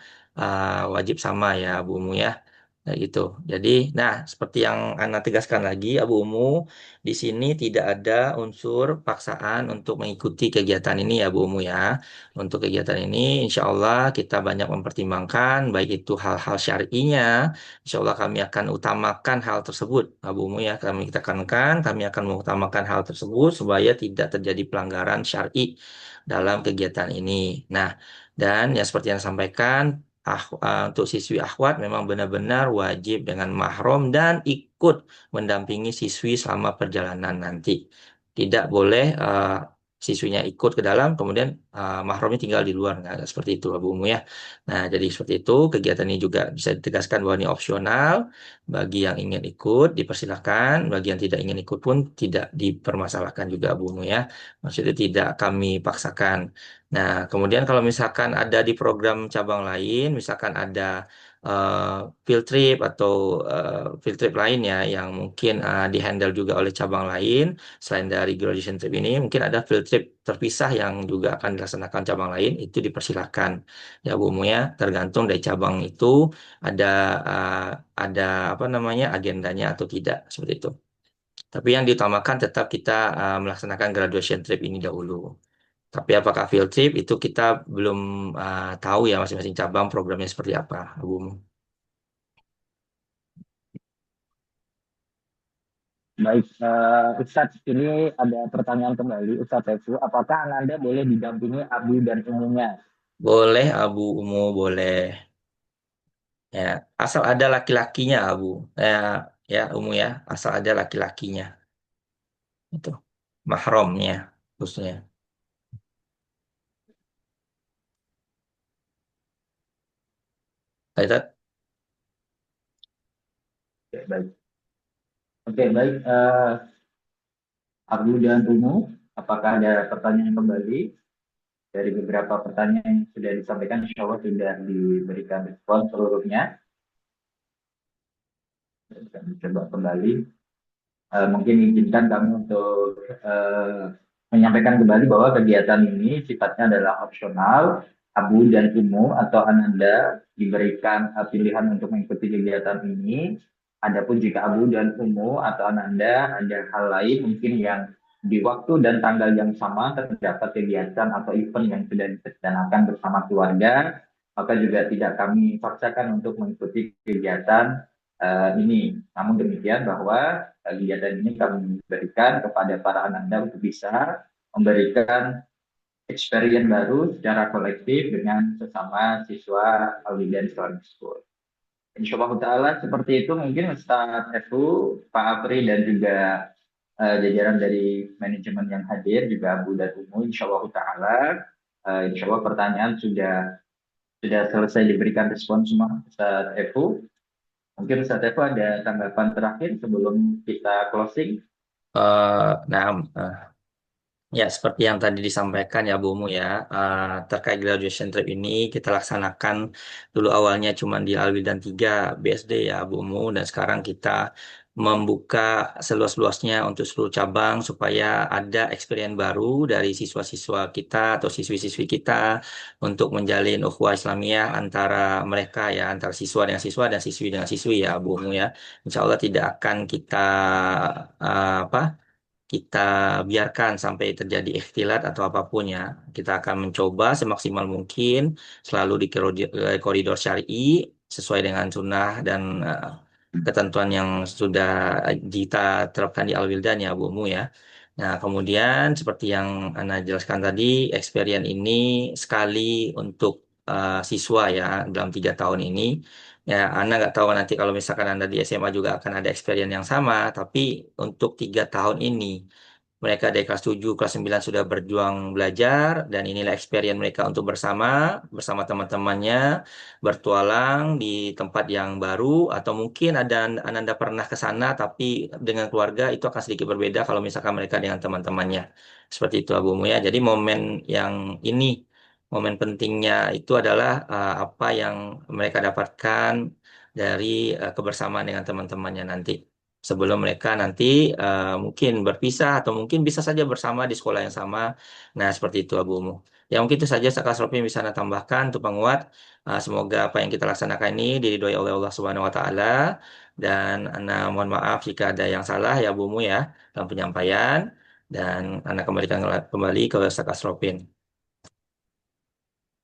wajib sama ya Bu Umu ya. Nah, gitu. Jadi, nah seperti yang Ana tegaskan lagi, Abu Umu, di sini tidak ada unsur paksaan untuk mengikuti kegiatan ini ya Bu Umu ya. Untuk kegiatan ini, insya Allah kita banyak mempertimbangkan, baik itu hal-hal syar'inya, insya Allah kami akan utamakan hal tersebut, Abu Umu ya. Kami tekankan, kami akan mengutamakan hal tersebut supaya tidak terjadi pelanggaran syar'i dalam kegiatan ini. Nah, dan ya seperti yang sampaikan, untuk siswi akhwat memang benar-benar wajib dengan mahram dan ikut mendampingi siswi selama perjalanan nanti. Tidak boleh siswinya ikut ke dalam, kemudian mahramnya tinggal di luar. Nggak seperti itu, Abu Umu ya. Nah, jadi seperti itu, kegiatan ini juga bisa ditegaskan bahwa ini opsional. Bagi yang ingin ikut, dipersilahkan. Bagi yang tidak ingin ikut pun tidak dipermasalahkan juga, Abu Umu ya. Maksudnya tidak kami paksakan. Nah, kemudian kalau misalkan ada di program cabang lain, misalkan ada field trip atau field trip lain ya, yang mungkin dihandle juga oleh cabang lain, selain dari graduation trip ini, mungkin ada field trip terpisah yang juga akan dilaksanakan cabang lain, itu dipersilahkan. Ya, Bu Mu ya, tergantung dari cabang itu ada uh, ada apa namanya agendanya atau tidak, seperti itu. Tapi yang diutamakan tetap kita melaksanakan graduation trip ini dahulu. Tapi apakah field trip itu kita belum tahu ya masing-masing cabang programnya seperti apa, Bu. Baik, Ustadz, ini ada pertanyaan kembali, Ustadz Tefu. Apakah Ananda boleh didampingi Abu dan Umunya? Boleh Abu Umu, boleh. Ya, asal ada laki-lakinya Abu. Ya, ya Umu ya, asal ada laki-lakinya. Itu mahramnya khususnya. Baik, Tat? Oke, baik. Oke, baik. Abu dan Umu, apakah ada pertanyaan kembali? Dari beberapa pertanyaan yang sudah disampaikan, insya Allah sudah diberikan respon seluruhnya. Kami coba kembali. Mungkin izinkan kami untuk menyampaikan kembali bahwa kegiatan ini sifatnya adalah opsional. Abu dan Umu atau Ananda diberikan pilihan untuk mengikuti kegiatan ini. Adapun jika Abu dan Umu atau Ananda ada hal lain mungkin yang di waktu dan tanggal yang sama terdapat kegiatan atau event yang sudah direncanakan bersama keluarga, maka juga tidak kami paksakan untuk mengikuti kegiatan ini. Namun demikian bahwa kegiatan ini kami berikan kepada para ananda untuk bisa memberikan experience baru secara kolektif dengan sesama siswa Al-Widan Islamic School. Insya Allah Ta'ala seperti itu mungkin Ustaz Efu, Pak Apri dan juga jajaran dari manajemen yang hadir juga Abu dan Umu. Insya Allah Ta'ala insya Allah pertanyaan sudah selesai diberikan respon semua Ustaz Efu. Mungkin Ustaz Efu ada tanggapan terakhir sebelum kita closing. Nah, ya, seperti yang tadi disampaikan ya Bu Mu ya, terkait graduation trip ini kita laksanakan dulu awalnya cuma di Alwildan 3 BSD ya Bu Mu, dan sekarang kita membuka seluas-luasnya untuk seluruh cabang supaya ada experience baru dari siswa-siswa kita atau siswi-siswi kita untuk menjalin ukhuwah Islamiyah antara mereka ya, antara siswa dengan siswa dan siswi dengan siswi ya Bu Mu ya. Insya Allah tidak akan kita kita biarkan sampai terjadi ikhtilat atau apapun ya. Kita akan mencoba semaksimal mungkin selalu di koridor syar'i sesuai dengan sunnah dan ketentuan yang sudah kita terapkan di Al-Wildan ya Bu Mu ya. Nah, kemudian seperti yang Anda jelaskan tadi, experience ini sekali untuk siswa ya dalam 3 tahun ini. Ya, Anda nggak tahu nanti kalau misalkan Anda di SMA juga akan ada experience yang sama, tapi untuk 3 tahun ini mereka dari kelas 7, kelas 9 sudah berjuang belajar, dan inilah experience mereka untuk bersama teman-temannya, bertualang di tempat yang baru, atau mungkin ada Ananda pernah ke sana, tapi dengan keluarga itu akan sedikit berbeda kalau misalkan mereka dengan teman-temannya. Seperti itu Abu Mu ya. Jadi momen pentingnya itu adalah apa yang mereka dapatkan dari kebersamaan dengan teman-temannya nanti. Sebelum mereka nanti mungkin berpisah atau mungkin bisa saja bersama di sekolah yang sama. Nah, seperti itu Abu Mu. Ya mungkin itu saja Kak Srofi yang bisa Anda tambahkan untuk penguat. Semoga apa yang kita laksanakan ini diridhoi oleh Allah Subhanahu wa taala, dan Anda mohon maaf jika ada yang salah ya Bu Mu ya dalam penyampaian, dan Anda kembalikan kembali ke Kak Srofi.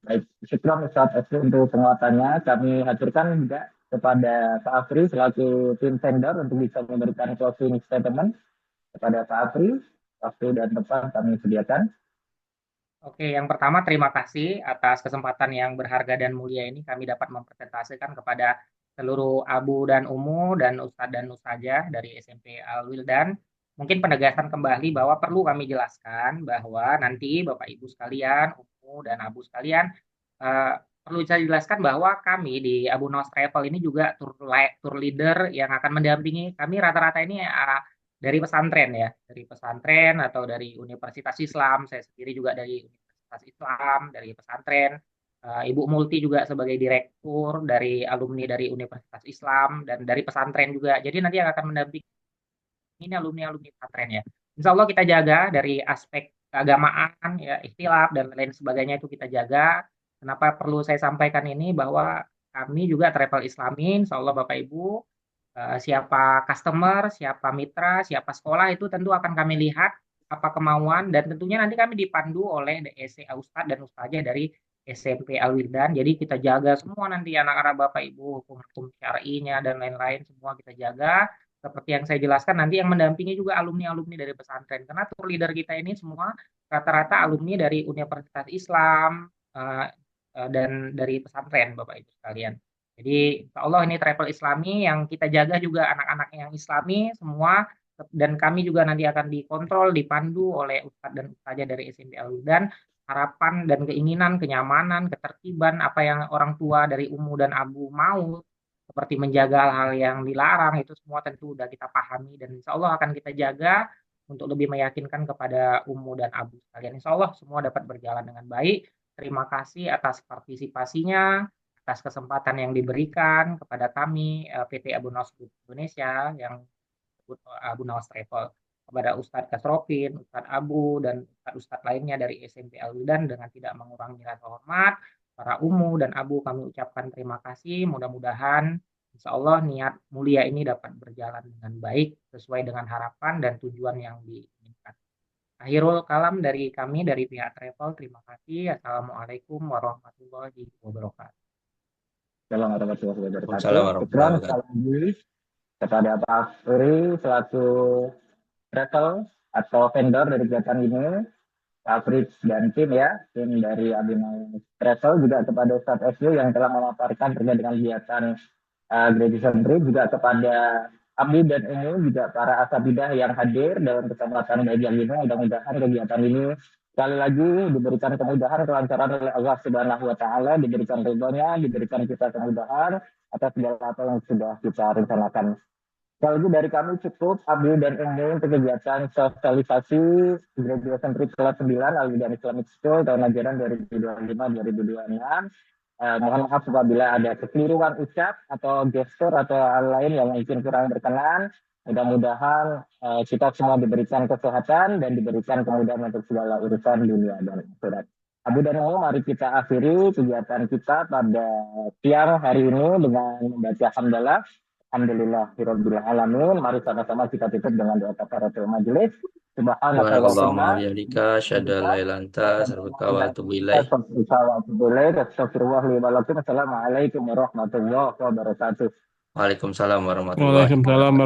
Baik, syukur Ustaz Efu untuk penguatannya. Kami haturkan juga kepada Pak Afri selaku tim vendor untuk bisa memberikan closing statement kepada Pak Afri. Waktu dan tempat kami sediakan. Oke, yang pertama terima kasih atas kesempatan yang berharga dan mulia ini kami dapat mempresentasikan kepada seluruh Abu dan Umu dan Ustadz dan Ustazah dari SMP Al-Wildan. Mungkin penegasan kembali bahwa perlu kami jelaskan bahwa nanti Bapak Ibu sekalian, Umu dan Abu sekalian, eh, perlu saya jelaskan bahwa kami di Abu Nawas Travel ini juga tour leader yang akan mendampingi kami rata-rata ini dari pesantren ya, dari pesantren atau dari Universitas Islam. Saya sendiri juga dari Universitas Islam, dari pesantren. Ibu Multi juga sebagai direktur dari alumni dari Universitas Islam dan dari pesantren juga. Jadi nanti yang akan mendampingi ini alumni-alumni pesantren ya. Insya Allah kita jaga dari aspek keagamaan, ya, ikhtilaf dan lain sebagainya itu kita jaga. Kenapa perlu saya sampaikan ini bahwa kami juga travel Islami, Insya Allah Bapak Ibu, siapa customer, siapa mitra, siapa sekolah itu tentu akan kami lihat apa kemauan, dan tentunya nanti kami dipandu oleh DSC Ustadz dan Ustazah dari SMP Al-Wildan. Jadi kita jaga semua nanti anak-anak Bapak Ibu, hukum-hukum syar'inya dan lain-lain semua kita jaga. Seperti yang saya jelaskan, nanti yang mendampingi juga alumni-alumni dari pesantren. Karena tour leader kita ini semua rata-rata alumni dari Universitas Islam dan dari pesantren, Bapak Ibu sekalian. Jadi insya Allah ini travel Islami yang kita jaga juga anak-anak yang Islami semua, dan kami juga nanti akan dikontrol, dipandu oleh Ustadz dan Ustazah dari SMP Al-Hudan. Harapan dan keinginan, kenyamanan, ketertiban apa yang orang tua dari Umu dan Abu mau, seperti menjaga hal-hal yang dilarang, itu semua tentu sudah kita pahami dan insya Allah akan kita jaga untuk lebih meyakinkan kepada Ummu dan Abu sekalian. Insya Allah semua dapat berjalan dengan baik. Terima kasih atas partisipasinya, atas kesempatan yang diberikan kepada kami PT Abu Nawas Group Indonesia yang Abu Nawas Travel, kepada Ustadz Kasrofin, Ustadz Abu, dan Ustadz lainnya dari SMP Al-Wildan dengan tidak mengurangi rasa hormat. Para Ummu dan Abu kami ucapkan terima kasih. Mudah-mudahan insya Allah niat mulia ini dapat berjalan dengan baik sesuai dengan harapan dan tujuan yang diinginkan. Akhirul kalam dari kami dari pihak travel. Terima kasih. Assalamualaikum warahmatullahi wabarakatuh. Assalamualaikum warahmatullahi wabarakatuh. Waalaikumsalam warahmatullahi Syukran wabarakatuh. sekali lagi kepada Pak Afri selaku travel atau vendor dari kegiatan ini, Pak Afri dan tim ya, tim dari Abu Nawas Travel, juga kepada Ustadz Esyu yang telah memaparkan terkait dengan kegiatan graduation trip, juga kepada Abdi dan Ummu, juga para asabidah yang hadir dalam kesempatan bagian ini. Mudah-mudahan kegiatan ini sekali lagi diberikan kemudahan, kelancaran oleh Allah Subhanahu wa Ta'ala, diberikan ridhonya, diberikan kita kemudahan atas segala apa yang sudah kita rencanakan. Sekali lagi dari kami cukup Abdi dan Ummu untuk kegiatan sosialisasi graduation trip kelas 9 Al-Huda Islamic School tahun ajaran 2025-2026. Mohon maaf apabila ada kekeliruan ucap atau gestur atau hal lain yang mungkin kurang berkenan. Mudah-mudahan kita semua diberikan kesehatan dan diberikan kemudahan untuk segala urusan dunia dan akhirat. Abu dan Ummu, mari kita akhiri kegiatan kita pada siang hari ini dengan membaca hamdalah. Alhamdulillahirabbil alamin. Mari sama-sama kita tutup dengan doa kafaratul majelis. Subhanakallahumma wa bihamdika asyhadu an la ilaha illa anta astaghfiruka wa atubu ilaik. Assalamualaikum warahmatullahi wabarakatuh. Waalaikumsalam warahmatullahi wabarakatuh. Waalaikumsalam.